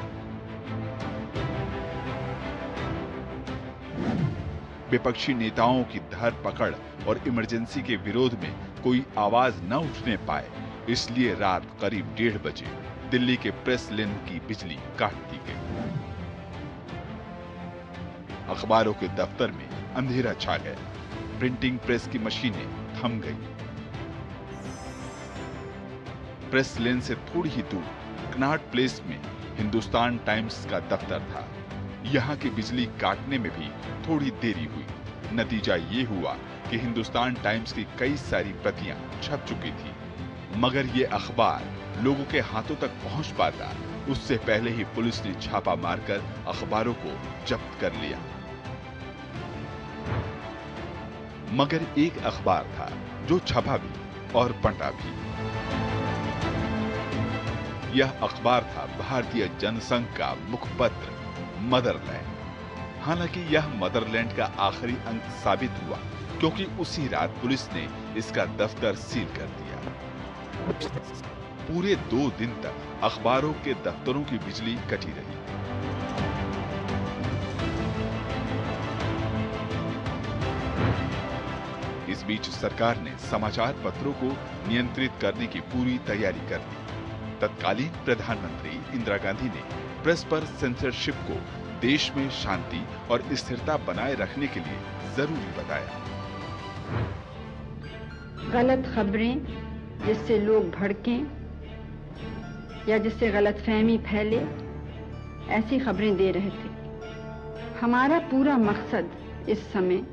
M: विपक्षी नेताओं की धरपकड़ और इमरजेंसी के विरोध में कोई आवाज न उठने पाए, इसलिए रात करीब 1:30 बजे दिल्ली के प्रेस लेन की बिजली काट दी गई। अखबारों के दफ्तर में अंधेरा छा गया। प्रिंटिंग प्रेस की मशीनें थम गई। प्रेस लेन से थोड़ी ही दूर कनॉट प्लेस में हिंदुस्तान टाइम्स का दफ्तर था। यहाँ की बिजली काटने में भी थोड़ी देरी हुई। नतीजा ये हुआ कि हिंदुस्तान टाइम्स की कई सारी प्रतियां छप चुकी थी, मगर ये अखबार लोगों के हाथों तक पहुंच पाता उससे पहले ही पुलिस ने छापा मारकर अखबारों को जब्त कर लिया। मगर एक अखबार था जो छपा भी और बंटा भी। यह अखबार था भारतीय जनसंघ का मुखपत्र मदरलैंड। हालांकि यह मदरलैंड का आखिरी अंक साबित हुआ, क्योंकि उसी रात पुलिस ने इसका दफ्तर सील कर दिया। पूरे 2 दिन तक अखबारों के दफ्तरों की बिजली कटी रही। इस बीच सरकार ने समाचार पत्रों को नियंत्रित करने की पूरी तैयारी कर ली। तत्कालीन प्रधानमंत्री इंदिरा गांधी ने प्रेस पर सेंसरशिप को देश में शांति और स्थिरता बनाए रखने के लिए जरूरी बताया।
L: गलत खबरें जिससे लोग भड़कें या जिससे गलतफहमी फैले, ऐसी खबरें दे रहे थे। हमारा पूरा मकसद इस समय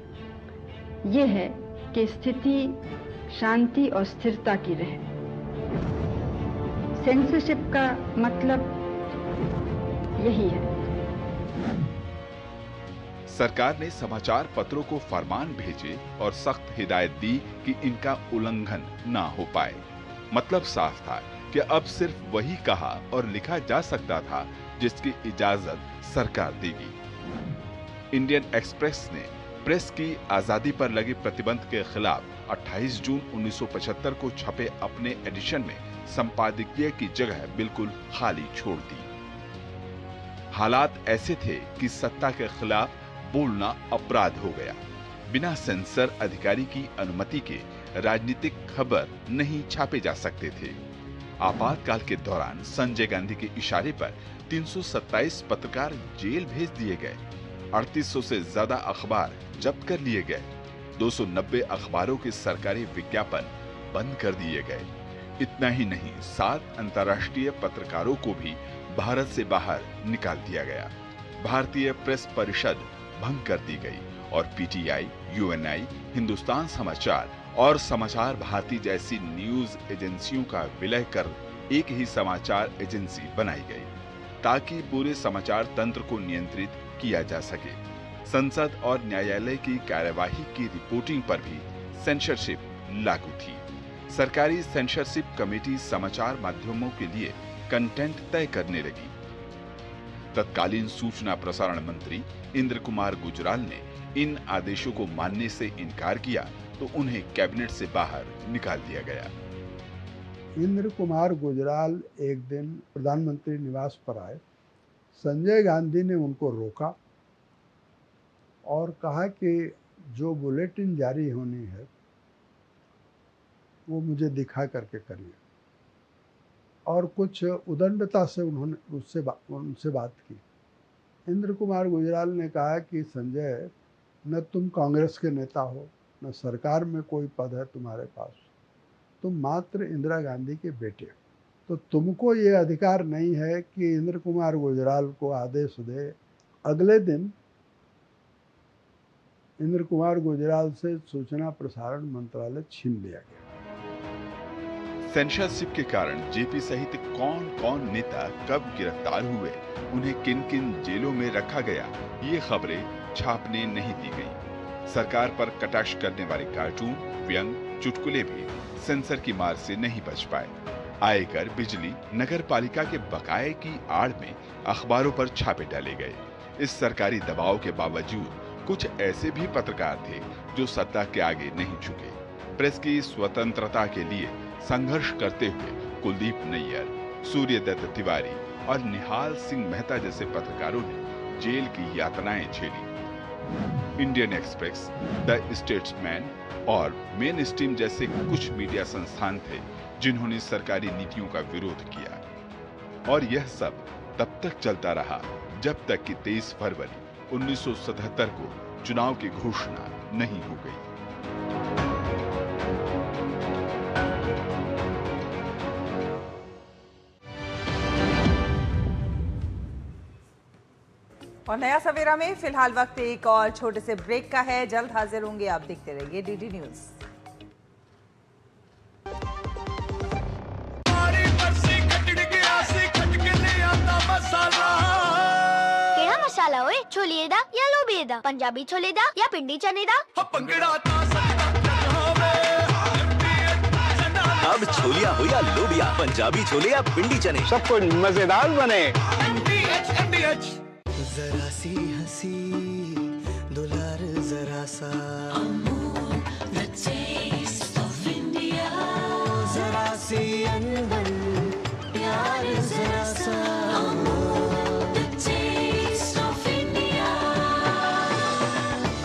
L: यह है कि स्थिति शांति और स्थिरता की रहे। सेंसरशिप का मतलब यही है।
M: सरकार ने समाचार पत्रों को फरमान भेजे और सख्त हिदायत दी कि इनका उल्लंघन ना हो पाए। मतलब साफ था कि अब सिर्फ वही कहा और लिखा जा सकता था जिसकी इजाजत सरकार देगी। इंडियन एक्सप्रेस ने प्रेस की आजादी पर लगे प्रतिबंध के खिलाफ 28 जून 1975 को छपे अपने एडिशन में संपादकीय की जगह बिल्कुल खाली छोड़ दी। हालात ऐसे थे कि सत्ता के खिलाफ बोलना अपराध हो गया। बिना सेंसर अधिकारी की अनुमति के राजनीतिक खबर नहीं छापे जा सकते थे। आपातकाल के दौरान संजय गांधी के इशारे पर 327 पत्रकार जेल भेज दिए गए। 3800 से ज्यादा अखबार जब्त कर लिए गए। 290 अखबारों के सरकारी विज्ञापन बंद कर दिए गए। इतना ही नहीं, 7 अंतर्राष्ट्रीय पत्रकारों को भी भारत से बाहर निकाल दिया गया। भारतीय प्रेस परिषद भंग कर दी गई और पीटीआई, यूएनआई, हिंदुस्तान समाचार और समाचार भारती जैसी न्यूज एजेंसियों का विलय कर एक ही समाचार एजेंसी बनाई गई, ताकि पूरे समाचार तंत्र को नियंत्रित किया जा सके। संसद और न्यायालय की कार्यवाही की रिपोर्टिंग पर भी सेंसरशिप लागू थी। सरकारी सेंसरशिप कमेटी समाचार माध्यमों के लिए कंटेंट तय करने लगी। तत्कालीन सूचना प्रसारण मंत्री इंद्र कुमार गुजराल ने इन आदेशों को मानने से इनकार किया तो उन्हें कैबिनेट से बाहर निकाल दिया गया।
N: इंद्र कुमार गुजराल एक दिन प्रधानमंत्री निवास पर आए। संजय गांधी ने उनको रोका और कहा कि जो बुलेटिन जारी होनी है वो मुझे दिखा करके करिए, और कुछ उदंडता से उन्होंने उनसे बात की। इंद्र कुमार गुजराल ने कहा कि संजय, न तुम कांग्रेस के नेता हो, न सरकार में कोई पद है तुम्हारे पास, तुम मात्र इंदिरा गांधी के बेटे हो, तो तुमको ये अधिकार नहीं है कि इंद्र कुमार गुजराल को आदेश दे। अगले दिन इंद्र कुमार गुजराल से सूचना प्रसारण मंत्रालय छीन लिया गया।
M: सेंसरशिप के कारण जेपी सहित कौन कौन नेता कब गिरफ्तार हुए, उन्हें किन किन जेलों में रखा गया, ये खबरें छापने नहीं दी गई। सरकार पर कटाक्ष करने वाले कार्टून, व्यंग, चुटकुले भी सेंसर की मार से नहीं बच पाए। आयकर, बिजली, नगर पालिका के बकाये की आड़ में अखबारों पर छापे डाले गए। इस सरकारी दबाव के बावजूद कुछ ऐसे भी पत्रकार थे जो सत्ता के आगे नहीं झुके। प्रेस की स्वतंत्रता के लिए संघर्ष करते हुए कुलदीप नैयर, सूर्यदत्त तिवारी और निहाल सिंह मेहता जैसे पत्रकारों ने जेल की यातनाएं झेली। इंडियन एक्सप्रेस, द स्टेट्समैन और मेन स्ट्रीम जैसे कुछ मीडिया संस्थान थे जिन्होंने सरकारी नीतियों का विरोध किया, और यह सब तब तक चलता रहा जब तक कि 23 फरवरी 1977 को चुनाव की घोषणा नहीं हो गई।
A: और नया सवेरा में फिलहाल वक्त एक और छोटे से ब्रेक का है। जल्द हाजिर होंगे, आप देखते रहिए डीडी न्यूज।
K: केड़ा मसाला ओए? छोले दा या लोबे दा? पंजाबी छोले दा या पिंडी चने दा?
O: अब छोलिया हो या लोबिया, पंजाबी छोले या पिंडी चने,
I: सब कुछ मजेदार बने।
P: जरा सी हंसी दुलार जरा सा, जरा सी अनबन प्यार जरा सा,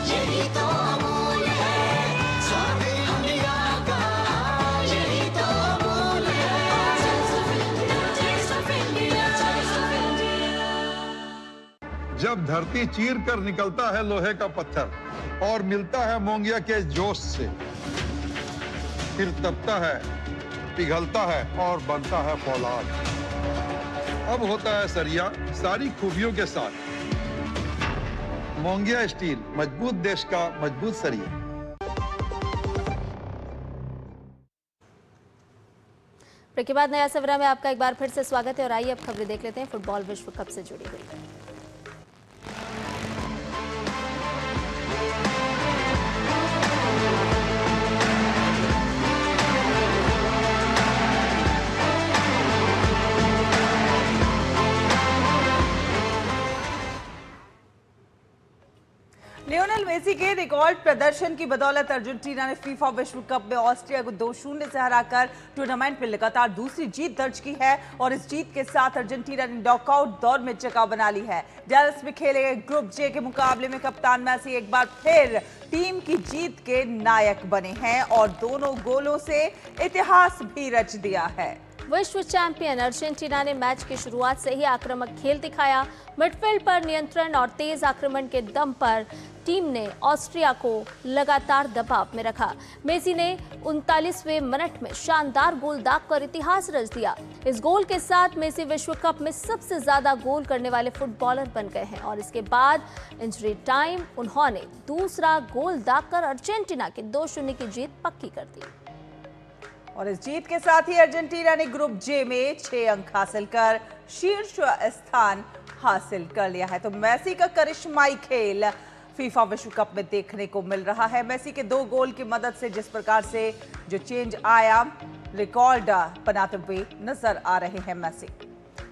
P: यही तो अमूल है, स्वाद इंडिया का, यही तो अमूल है, टेस्ट ऑफ इंडिया।
J: जब धरती चीर कर निकलता है लोहे का पत्थर और मिलता है मोंगिया के जोश से, फिर तपता है, पिघलता है और बनता है फौलाद। अब होता है सरिया सारी खूबियों के साथ। मोंगिया स्टील, मजबूत देश का मजबूत सरिया।
B: ब्रेक के बाद नया सवेरा में आपका एक बार फिर से स्वागत है और आइए अब खबरें देख लेते हैं फुटबॉल विश्व कप से जुड़ी हुई।
A: लियोनेल मेसी के रिकॉर्ड प्रदर्शन की बदौलत अर्जेंटीना ने फीफा विश्व कप में ऑस्ट्रिया को 2-0 से हराकर टूर्नामेंट में लगातार दूसरी जीत दर्ज की है और इस जीत के साथ अर्जेंटीना ने नॉकआउट दौर में जगह बना ली है। डैलस में खेले गए ग्रुप जे के मुकाबले में कप्तान मेसी एक बार फिर टीम की जीत के नायक बने हैं और दोनों गोलों से इतिहास भी रच दिया है।
B: विश्व चैंपियन अर्जेंटीना ने मैच की शुरुआत से ही आक्रामक खेल दिखाया। मिडफील्ड पर नियंत्रण और तेज आक्रमण के दम पर टीम ने ऑस्ट्रिया को लगातार दबाव में रखा। मेसी ने 39वें मिनट में शानदार गोल दागकर इतिहास रच दिया। इस गोल के साथ मेसी विश्व कप में सबसे ज्यादा गोल करने वाले फुटबॉलर बन गए हैं और इसके बाद इंजरी टाइम उन्होंने दूसरा गोल दागकर अर्जेंटीना की 2-0 की जीत पक्की कर दी।
A: और इस जीत के साथ ही अर्जेंटीना ने ग्रुप जे में 6 अंक हासिल कर शीर्ष स्थान हासिल कर लिया है। तो मेसी का करिश्माई खेल फीफा विश्व कप में देखने को मिल रहा है। मेसी के 2 गोल की मदद से जिस प्रकार से जो चेंज आया, रिकॉर्ड बनाते हुए नजर आ रहे हैं मेसी।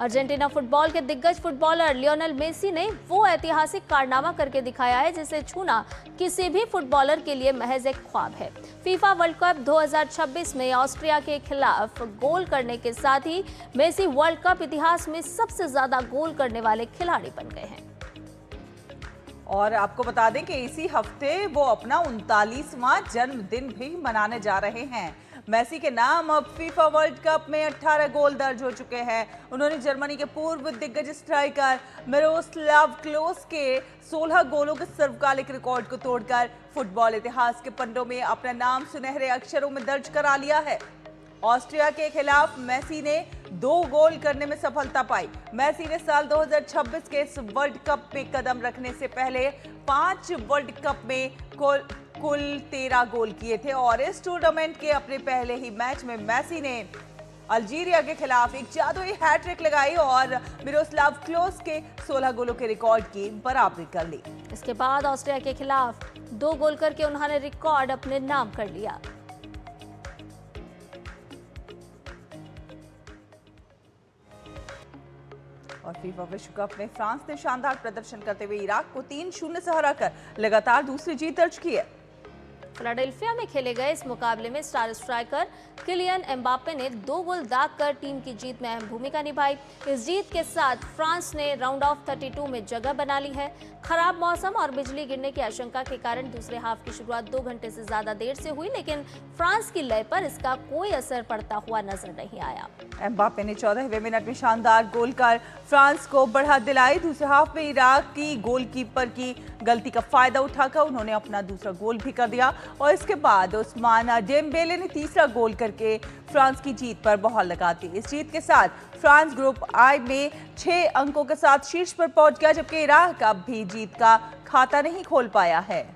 B: अर्जेंटीना फुटबॉल के दिग्गज फुटबॉलर लियोनेल मेसी ने वो ऐतिहासिक कारनामा करके दिखाया है जिसे छूना किसी भी फुटबॉलर के लिए महज एक ख्वाब है। फीफा वर्ल्ड कप 2026 में ऑस्ट्रिया के खिलाफ गोल करने के साथ ही मेसी वर्ल्ड कप इतिहास में सबसे ज्यादा गोल करने वाले खिलाड़ी बन गए हैं।
A: और आपको बता दें कि इसी हफ्ते वो अपना 39वां जन्मदिन भी मनाने जा रहे हैं। मेसी के नाम अब फीफा वर्ल्ड कप में 18 गोल दर्ज हो चुके हैं। उन्होंने जर्मनी के पूर्व दिग्गज स्ट्राइकर मिरोस्लाव क्लोस के 16 गोलों के सर्वकालिक रिकॉर्ड को तोड़कर फुटबॉल इतिहास के पन्नों में अपना नाम सुनहरे अक्षरों में दर्ज करा लिया है। ऑस्ट्रिया के खिलाफ मेसी ने 2 गोल करने में सफलता पाई। मेसी ने साल 2026 के इस वर्ल्ड कप में कदम रखने से पहले 5 वर्ल्ड कप में कुल 13 गोल किए थे और इस टूर्नामेंट के अपने पहले ही मैच में मेसी ने अल्जीरिया के खिलाफ एक जादुई हैट्रिक लगाई और मिरोस्लाव क्लोज के 16 गोलों के रिकॉर्ड की बराबरी कर ली।
B: इसके बाद ऑस्ट्रिया के खिलाफ 2 गोल करके उन्होंने रिकॉर्ड अपने नाम कर लिया।
A: और फीफा विश्व कप में फ्रांस ने शानदार प्रदर्शन करते हुए इराक को 3-0 से हराकर लगातार दूसरी जीत दर्ज की है।
B: फिलाडेल्फिया में खेले गए इस मुकाबले में स्टार स्ट्राइकर किलियन एम्बापे ने 2 गोल दागकर टीम की जीत में अहम भूमिका निभाई। इस जीत के साथ फ्रांस ने राउंड ऑफ 32 में जगह बना ली है। खराब मौसम और बिजली गिरने की आशंका के कारण दूसरे हाफ की शुरुआत 2 घंटे से ज्यादा देर से हुई, लेकिन फ्रांस की लय पर इसका कोई असर पड़ता हुआ नजर नहीं आया।
A: एम्बापे ने 14वें मिनट में शानदार गोल कर फ्रांस को बढ़त दिलाई। दूसरे हाफ में इराक की गोलकीपर की गलती का फायदा उठाकर उन्होंने अपना दूसरा गोल भी कर दिया और इसके बाद उस्मान डेम्बेले ने तीसरा गोल करके फ्रांस की जीत पर मोहर लगा दी। इस जीत के साथ फ्रांस ग्रुप आई में 6 अंकों के साथ शीर्ष पर पहुंच गया, जबकि इराक अब भी जीत का खाता नहीं खोल पाया है।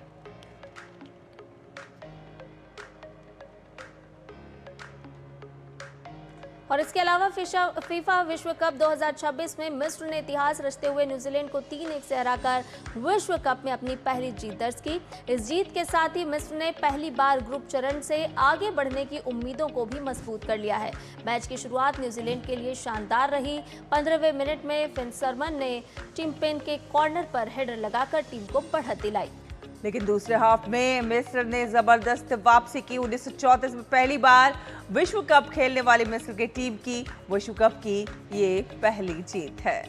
B: और इसके अलावा फीफा विश्व कप 2026 में मिस्र ने इतिहास रचते हुए न्यूजीलैंड को 3-1 से हराकर विश्व कप में अपनी पहली जीत दर्ज की। इस जीत के साथ ही मिस्र ने पहली बार ग्रुप चरण से आगे बढ़ने की उम्मीदों को भी मजबूत कर लिया है। मैच की शुरुआत न्यूजीलैंड के लिए शानदार रही। 15वें मिनट में फिनसरमन ने टिम्पेन के कॉर्नर पर हेडर लगाकर टीम को बढ़त दिलाई।
A: लेकिन दूसरे हाफ में मिस्र ने जबरदस्त वापसी की। 1934 में पहली बार विश्व कप खेलने वाली मिस्र की टीम की विश्व कप की ये पहली जीत है।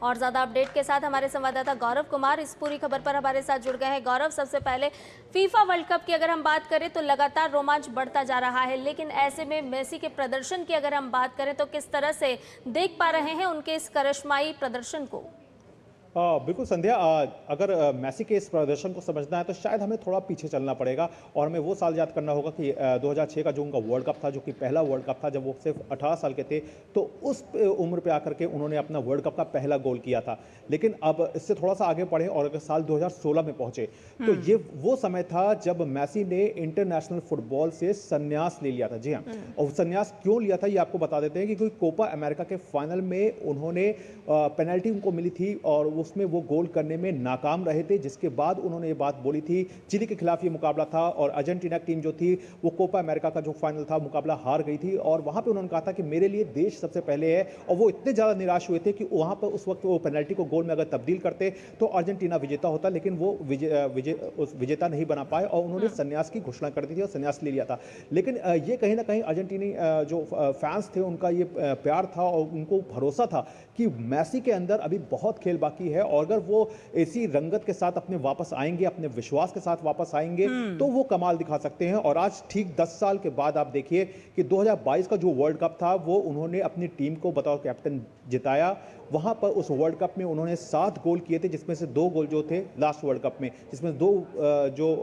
B: और ज्यादा अपडेट के साथ हमारे संवाददाता गौरव कुमार इस पूरी खबर पर हमारे साथ जुड़ गए हैं। गौरव, सबसे पहले फीफा वर्ल्ड कप की अगर हम बात करें तो लगातार रोमांच बढ़ता जा रहा है, लेकिन ऐसे में मेसी के प्रदर्शन की अगर हम बात करें तो किस तरह से देख पा रहे हैं उनके इस करिश्माई प्रदर्शन को?
Q: बिल्कुल संध्या, अगर मेसी के इस प्रदर्शन को समझना है तो शायद हमें थोड़ा पीछे चलना पड़ेगा और हमें वो साल याद करना होगा कि 2006 का जो उनका वर्ल्ड कप था, जो कि पहला वर्ल्ड कप था जब वो सिर्फ 18 साल के थे, तो उस उम्र पे आकर के उन्होंने अपना वर्ल्ड कप का पहला गोल किया था। लेकिन अब इससे थोड़ा सा आगे बढ़े और अगर साल 2016 में पहुंचे तो ये वो समय था जब मेसी ने इंटरनेशनल फुटबॉल से संन्यास ले लिया था। जी हाँ, और संन्यास क्यों लिया था ये आपको बता देते हैं कि कोई कोपा अमेरिका के फाइनल में उन्होंने पेनल्टी उनको मिली थी और उसमें वो गोल करने में नाकाम रहे थे, जिसके बाद उन्होंने ये बात बोली थी। चिली के खिलाफ ये मुकाबला था और अर्जेंटीना टीम जो थी वो कोपा अमेरिका का जो फाइनल था मुकाबला हार गई थी और वहां पे उन्होंने कहा था कि मेरे लिए देश सबसे पहले है। और वो इतने ज्यादा निराश हुए थे कि वहां पर उस वक्त वो पेनल्टी को गोल में अगर तब्दील करते तो अर्जेंटीना विजेता होता, लेकिन वो विजेता नहीं बना पाए और उन्होंने संन्यास की घोषणा कर दी थी और संन्यास ले लिया था। लेकिन ये कहीं ना कहीं अर्जेंटीनी जो फैंस थे उनका ये प्यार था और उनको भरोसा था कि मेसी के अंदर अभी बहुत खेल बाकी है और अगर वो इसी रंगत के साथ अपने वापस आएंगे, अपने विश्वास के साथ वापस आएंगे तो वो कमाल दिखा सकते हैं। और आज ठीक 10 साल के बाद आप देखिए कि 2022 का जो वर्ल्ड कप था वो उन्होंने अपनी टीम को बतौर कैप्टन जिताया। वहां पर उस वर्ल्ड कप में उन्होंने 7 गोल किए थे, जिसमें से 2 गोल जो थे लास्ट वर्ल्ड कप में, जिसमें 2 जो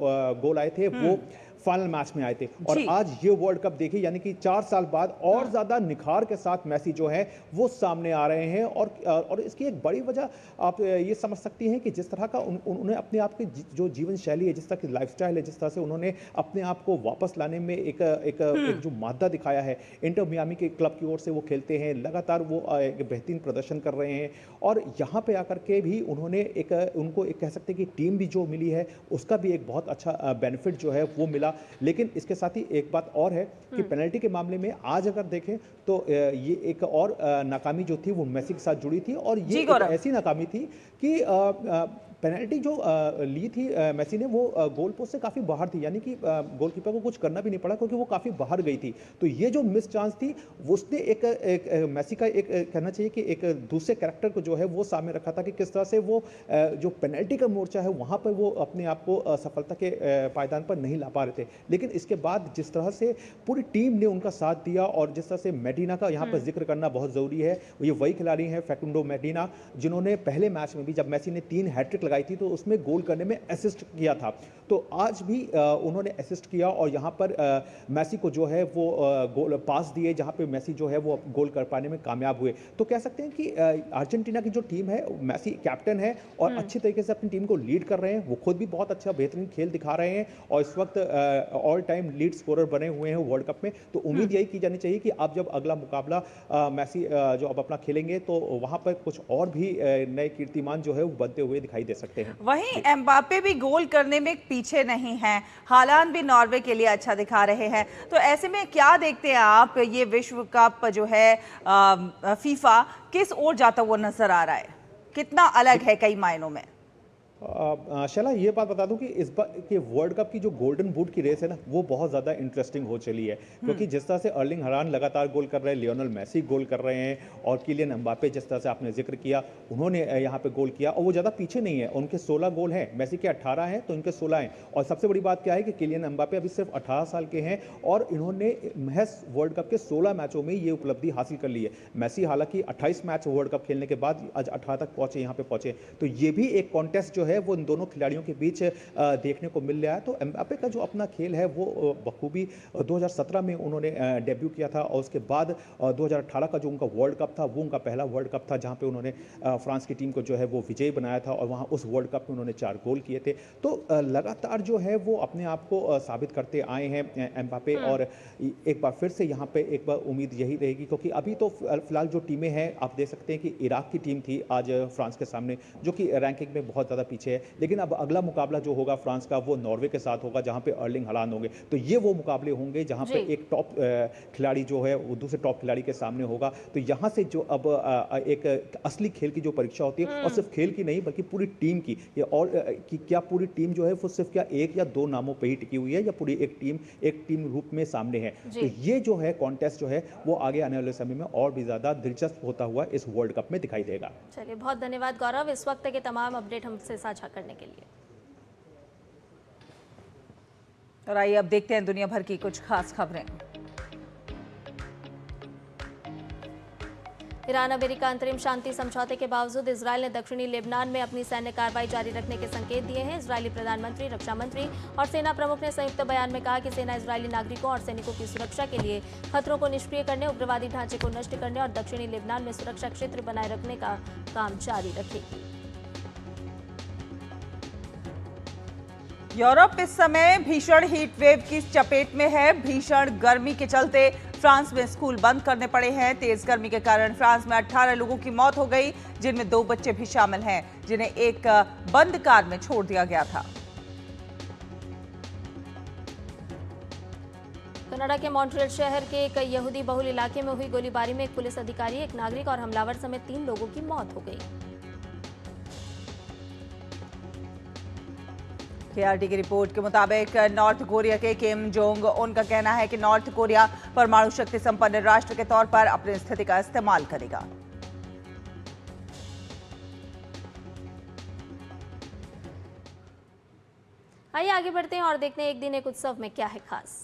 Q: गोल आए थे वो फाइनल मैच में आए थे। और आज ये वर्ल्ड कप देखिए, यानी कि 4 साल बाद और ज्यादा निखार के साथ मेसी जो है वो सामने आ रहे हैं। और इसकी एक बड़ी वजह आप ये समझ सकती हैं कि जिस तरह का उन्होंने अपने आप की जो जीवन शैली है, जिस तरह की लाइफस्टाइल है, जिस तरह से उन्होंने अपने आप को वापस लाने में एक जो मादा दिखाया है। इंटर मियामी के क्लब की ओर से वो खेलते हैं, लगातार वो एक बेहतरीन प्रदर्शन कर रहे हैं और यहाँ पे आकर के भी उन्होंने उनको एक कह सकते हैं कि टीम भी जो मिली है उसका भी एक बहुत अच्छा बेनिफिट जो है वो मिला। लेकिन इसके साथ ही एक बात और है कि पेनल्टी के मामले में आज अगर देखें तो ये एक और नाकामी जो थी वो मेसी के साथ जुड़ी थी और ये एक ऐसी नाकामी थी कि पेनल्टी जो ली थी मेसी ने वो गोल पोस्ट से काफ़ी बाहर थी, यानी कि गोलकीपर को कुछ करना भी नहीं पड़ा क्योंकि वो काफ़ी बाहर गई थी। तो ये जो मिस चांस थी उसने एक मेसी का एक कहना चाहिए कि एक दूसरे कैरेक्टर को जो है वो सामने रखा था कि किस तरह से वो जो पेनल्टी का मोर्चा है वहाँ पर वो अपने आप को सफलता के पायदान पर नहीं ला पा रहे थे, लेकिन इसके बाद जिस तरह से पूरी टीम ने उनका साथ दिया और जिस तरह से मेडिना का यहाँ पर जिक्र करना बहुत ज़रूरी है। ये वही खिलाड़ी हैं फैकुंडो मेडिना, जिन्होंने पहले मैच में भी जब मेसी ने 3 हैट्रिक लगाई थी तो उसमें गोल करने में असिस्ट किया था, तो आज भी उन्होंने असिस्ट किया और यहाँ पर मेसी को जो है वो गोल पास दिए, जहाँ पे मेसी जो है वो गोल कर पाने में कामयाब हुए। तो कह सकते हैं कि अर्जेंटीना की जो टीम है, मेसी कैप्टन है और अच्छी तरीके से अपनी टीम को लीड कर रहे हैं। वो खुद भी बहुत अच्छा बेहतरीन खेल दिखा रहे हैं और इस वक्त ऑल टाइम लीड स्कोरर बने हुए हैं वर्ल्ड कप में। तो उम्मीद यही की जानी चाहिए कि अब जब अगला मुकाबला मेसी जो अब अपना खेलेंगे तो वहां पर कुछ और भी नए कीर्तिमान जो है वो बनते हुए दिखाई दे सकते हैं।
A: वहीं एम्बापे भी गोल करने में पीछे नहीं हैं, हालांकि भी नॉर्वे के लिए अच्छा दिखा रहे हैं। तो ऐसे में क्या देखते हैं आप, ये विश्व कप जो है फीफा किस ओर जाता हुआ नजर आ रहा है, कितना अलग है कई मायनों में?
Q: शैला, ये बात बता दूं कि इस बार के वर्ल्ड कप की जो गोल्डन बूट की रेस है ना, वो बहुत ज़्यादा इंटरेस्टिंग हो चली है, क्योंकि जिस तरह से अर्लिंग हालांड लगातार गोल कर रहे हैं, लियोनेल मेसी गोल कर रहे हैं और किलियन एम्बापे जिस तरह से आपने जिक्र किया, उन्होंने यहाँ पे गोल किया और वो ज़्यादा पीछे नहीं है। उनके 16 गोल हैं, मेसी के 18 हैं तो इनके 16 हैं। और सबसे बड़ी बात क्या है कि किलियन एम्बापे अभी सिर्फ 18 साल के हैं और इन्होंने महज वर्ल्ड कप के 16 मैचों में ये उपलब्धि हासिल कर ली है। मेसी हालांकि 28 मैच वर्ल्ड कप खेलने के बाद आज 18 तक पहुंचे, यहाँ पे पहुंचे। तो ये भी एक कॉन्टेस्ट जो है वो इन दोनों खिलाड़ियों के बीच देखने को मिल रहा है। तो एम्बापे का जो अपना खेल है वो बखूबी 2017 में उन्होंने डेब्यू किया था और उसके बाद 2018 का जो उनका वर्ल्ड कप था वो उनका पहला वर्ल्ड कप था, जहां पे उन्होंने फ्रांस की टीम को जो है वो विजयी बनाया था और वहां उस वर्ल्ड कप में उन्होंने 4 गोल किए थे। तो लगातार जो है वो अपने आप को साबित करते आए हैं एम्बापे और एक बार फिर से यहाँ पे एक बार उम्मीद यही रहेगी, क्योंकि अभी तो फिलहाल जो टीमें हैं आप देख सकते हैं कि इराक की टीम थी आज फ्रांस के सामने, जो कि रैंकिंग में बहुत ज़्यादा पीछे है, लेकिन अब अगला मुकाबला जो होगा फ्रांस का वो नॉर्वे के साथ होगा, जहां पे अर्लिंग हालांड होंगे। तो ये वो मुकाबले होंगे जहां पे एक टॉप खिलाड़ी जो है वो दूसरे टॉप खिलाड़ी के सामने होगा। तो यहां से जो अब एक असली खेल की जो परीक्षा होती है, और सिर्फ खेल की नहीं बल्कि पूरी टीम की, और कि क्या पूरी टीम जो है वो सिर्फ क्या 1 या 2 नामों पे ही टिकी हुई है या पूरी एक टीम रूप में सामने है। तो ये जो है कॉन्टेस्ट जो है वो आगे आने वाले समय में और भी ज्यादा दिलचस्प होता हुआ इस वर्ल्ड कप में दिखाई देगा।
B: चलिए, बहुत धन्यवाद गौरव इस वक्त के तमाम अपडेट हमसे साझा करने के लिए।
A: और आइए अब देखते हैं दुनिया भर की कुछ खास खबरें।
B: ईरान अमेरिका अंतरिम शांति समझौते के बावजूद इजरायल ने दक्षिणी लेबनान में अपनी सैन्य कार्रवाई जारी रखने के संकेत दिए हैं। इजरायली प्रधानमंत्री, रक्षा मंत्री और सेना प्रमुख ने संयुक्त बयान में कहा कि सेना इजरायली नागरिकों और सैनिकों की सुरक्षा के लिए खतरों को निष्क्रिय करने, उग्रवादी ढांचे को नष्ट करने और दक्षिणी लेबनान में सुरक्षा क्षेत्र बनाए रखने का काम जारी रखेगी।
A: यूरोप इस समय भीषण हीट वेव की चपेट में है। भीषण गर्मी के चलते फ्रांस में स्कूल बंद करने पड़े हैं। तेज गर्मी के कारण फ्रांस में 18 लोगों की मौत हो गई, जिनमें 2 बच्चे भी शामिल हैं, जिन्हें एक बंद कार में छोड़ दिया गया था।
B: कनाडा के मॉन्ट्रियल शहर के एक यहूदी बहुल इलाके में हुई गोलीबारी में एक पुलिस अधिकारी, एक नागरिक और हमलावर समेत 3 लोगों की मौत हो गई।
A: केआरटी की रिपोर्ट के मुताबिक नॉर्थ कोरिया के किम जोंग उन का कहना है कि नॉर्थ कोरिया परमाणु शक्ति संपन्न राष्ट्र के तौर पर अपनी स्थिति का इस्तेमाल करेगा।
B: आइए आगे बढ़ते हैं और देखते हैं एक दिन एक उत्सव में क्या है खास।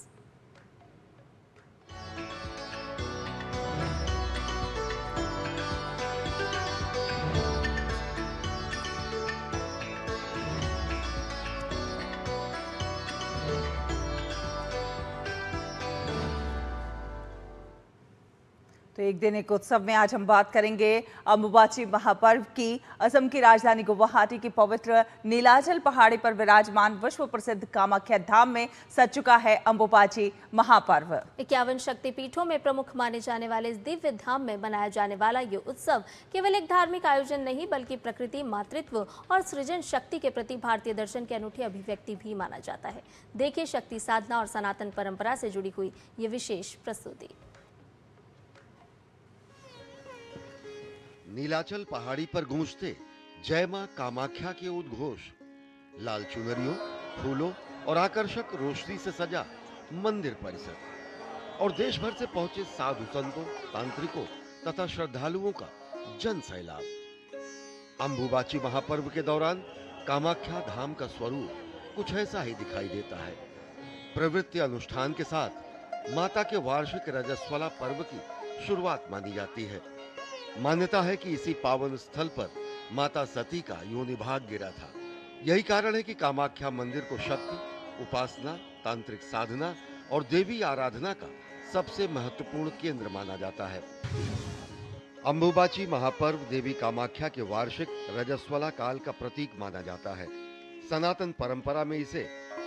A: तो एक दिन एक उत्सव में आज हम बात करेंगे अंबुबाची महापर्व की। असम की राजधानी गुवाहाटी की पवित्र नीलाचल पहाड़ी पर विराजमान विश्व प्रसिद्ध कामाख्या धाम में सज चुका है अंबुबाची महापर्व।
B: 51 शक्तिपीठों में प्रमुख माने जाने वाले इस दिव्य धाम में मनाया जाने वाला ये उत्सव केवल एक धार्मिक आयोजन नहीं बल्कि प्रकृति, मातृत्व और सृजन शक्ति के प्रति भारतीय दर्शन की अनूठी अभिव्यक्ति भी माना जाता है। देखिए शक्ति साधना और सनातन परंपरा से जुड़ी हुई ये विशेष प्रस्तुति।
R: नीलाचल पहाड़ी पर गूंजते जय मां कामाख्या के उद्घोष, लाल चुनरियों, फूलों और आकर्षक रोशनी से सजा मंदिर परिसर और देश भर से पहुंचे साधु संतों, तांत्रिकों तथा श्रद्धालुओं का जन सैलाब। अंबुबाची महापर्व के दौरान कामाख्या धाम का स्वरूप कुछ ऐसा ही दिखाई देता है। प्रवृत्ति अनुष्ठान के साथ माता के वार्षिक रजस्वला पर्व की शुरुआत मानी जाती है। मान्यता है कि इसी पावन स्थल पर माता सती का योनि भाग गिरा था। यही कारण है कि कामाख्या मंदिर को शक्ति, उपासना, तांत्रिक साधना और देवी आराधना का सबसे महत्वपूर्ण केंद्र माना जाता है। अंबुबाची महापर्व देवी कामाख्या के वार्षिक रजस्वला काल का प्रतीक माना जाता है। सनातन परंपरा में इसे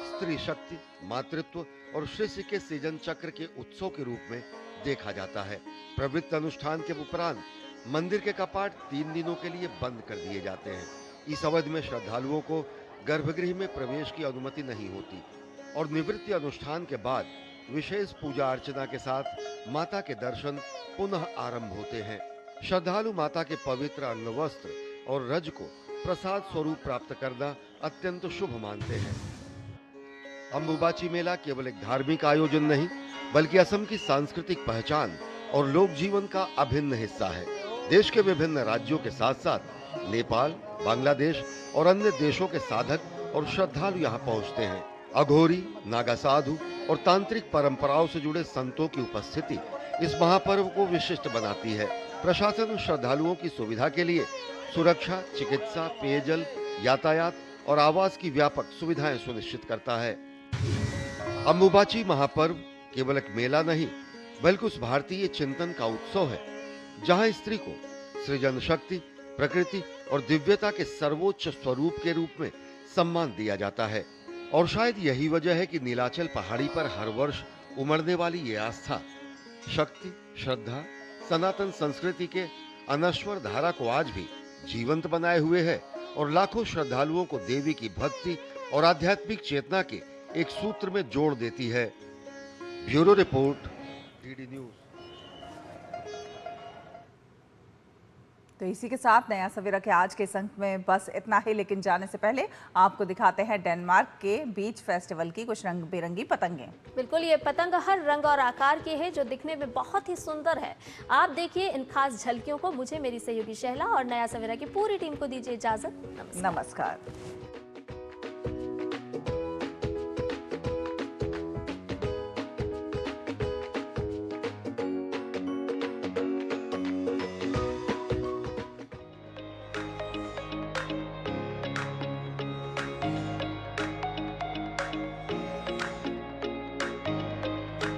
R: स्त्री शक्ति, मातृत्व और शिष्य के सृजन चक्र के उत्सव के रूप में देखा जाता है। प्रवृत्त अनुष्ठान के उपरांत मंदिर के कपाट 3 दिनों के लिए बंद कर दिए जाते हैं। इस अवधि में श्रद्धालुओं को गर्भगृह में प्रवेश की अनुमति नहीं होती और निवृत्ति अनुष्ठान के बाद विशेष पूजा अर्चना के साथ माता के दर्शन पुनः आरंभ होते हैं। श्रद्धालु माता के पवित्र अन्न वस्त्र और रज को प्रसाद स्वरूप प्राप्त करना अत्यंत शुभ मानते हैं। अंबुबाची मेला केवल एक धार्मिक आयोजन नहीं, बल्कि असम की सांस्कृतिक पहचान और लोक जीवन का अभिन्न हिस्सा है। देश के विभिन्न राज्यों के साथ साथ नेपाल, बांग्लादेश और अन्य देशों के साधक और श्रद्धालु यहाँ पहुँचते हैं। अघोरी, नागा साधु और तांत्रिक परंपराओं से जुड़े संतों की उपस्थिति इस महापर्व को विशिष्ट बनाती है। प्रशासन श्रद्धालुओं की सुविधा के लिए सुरक्षा, चिकित्सा, पेयजल, यातायात और आवास की व्यापक सुविधाएं सुनिश्चित करता है। अंबुबाची महापर्व केवल एक मेला नहीं, बल्कि उस भारतीय चिंतन का उत्सव है जहां स्त्री को सृजन शक्ति, प्रकृति और दिव्यता के सर्वोच्च स्वरूप के रूप में सम्मान दिया जाता है। और शायद यही वजह है कि नीलाचल पहाड़ी पर हर वर्ष उमड़ने वाली ये आस्था, शक्ति, श्रद्धा सनातन संस्कृति के अनश्वर धारा को आज भी जीवंत बनाए हुए है और लाखों श्रद्धालुओं को देवी की भक्ति और आध्यात्मिक चेतना के एक सूत्र में जोड़ देती है। Bureau report, DD news.
A: तो इसी के साथ नया सवेरा के आज के इस अंक में बस इतना ही, लेकिन जाने से पहले आपको दिखाते हैं डेनमार्क के बीच फेस्टिवल की कुछ रंग बिरंगी पतंगें।
B: बिल्कुल, ये पतंग हर रंग और आकार की है जो दिखने में बहुत ही सुंदर है। आप देखिए इन खास झलकियों को। मुझे, मेरी सहयोगी शहला और नया सवेरा की पूरी टीम को दीजिए इजाजत।
A: नमस्कार।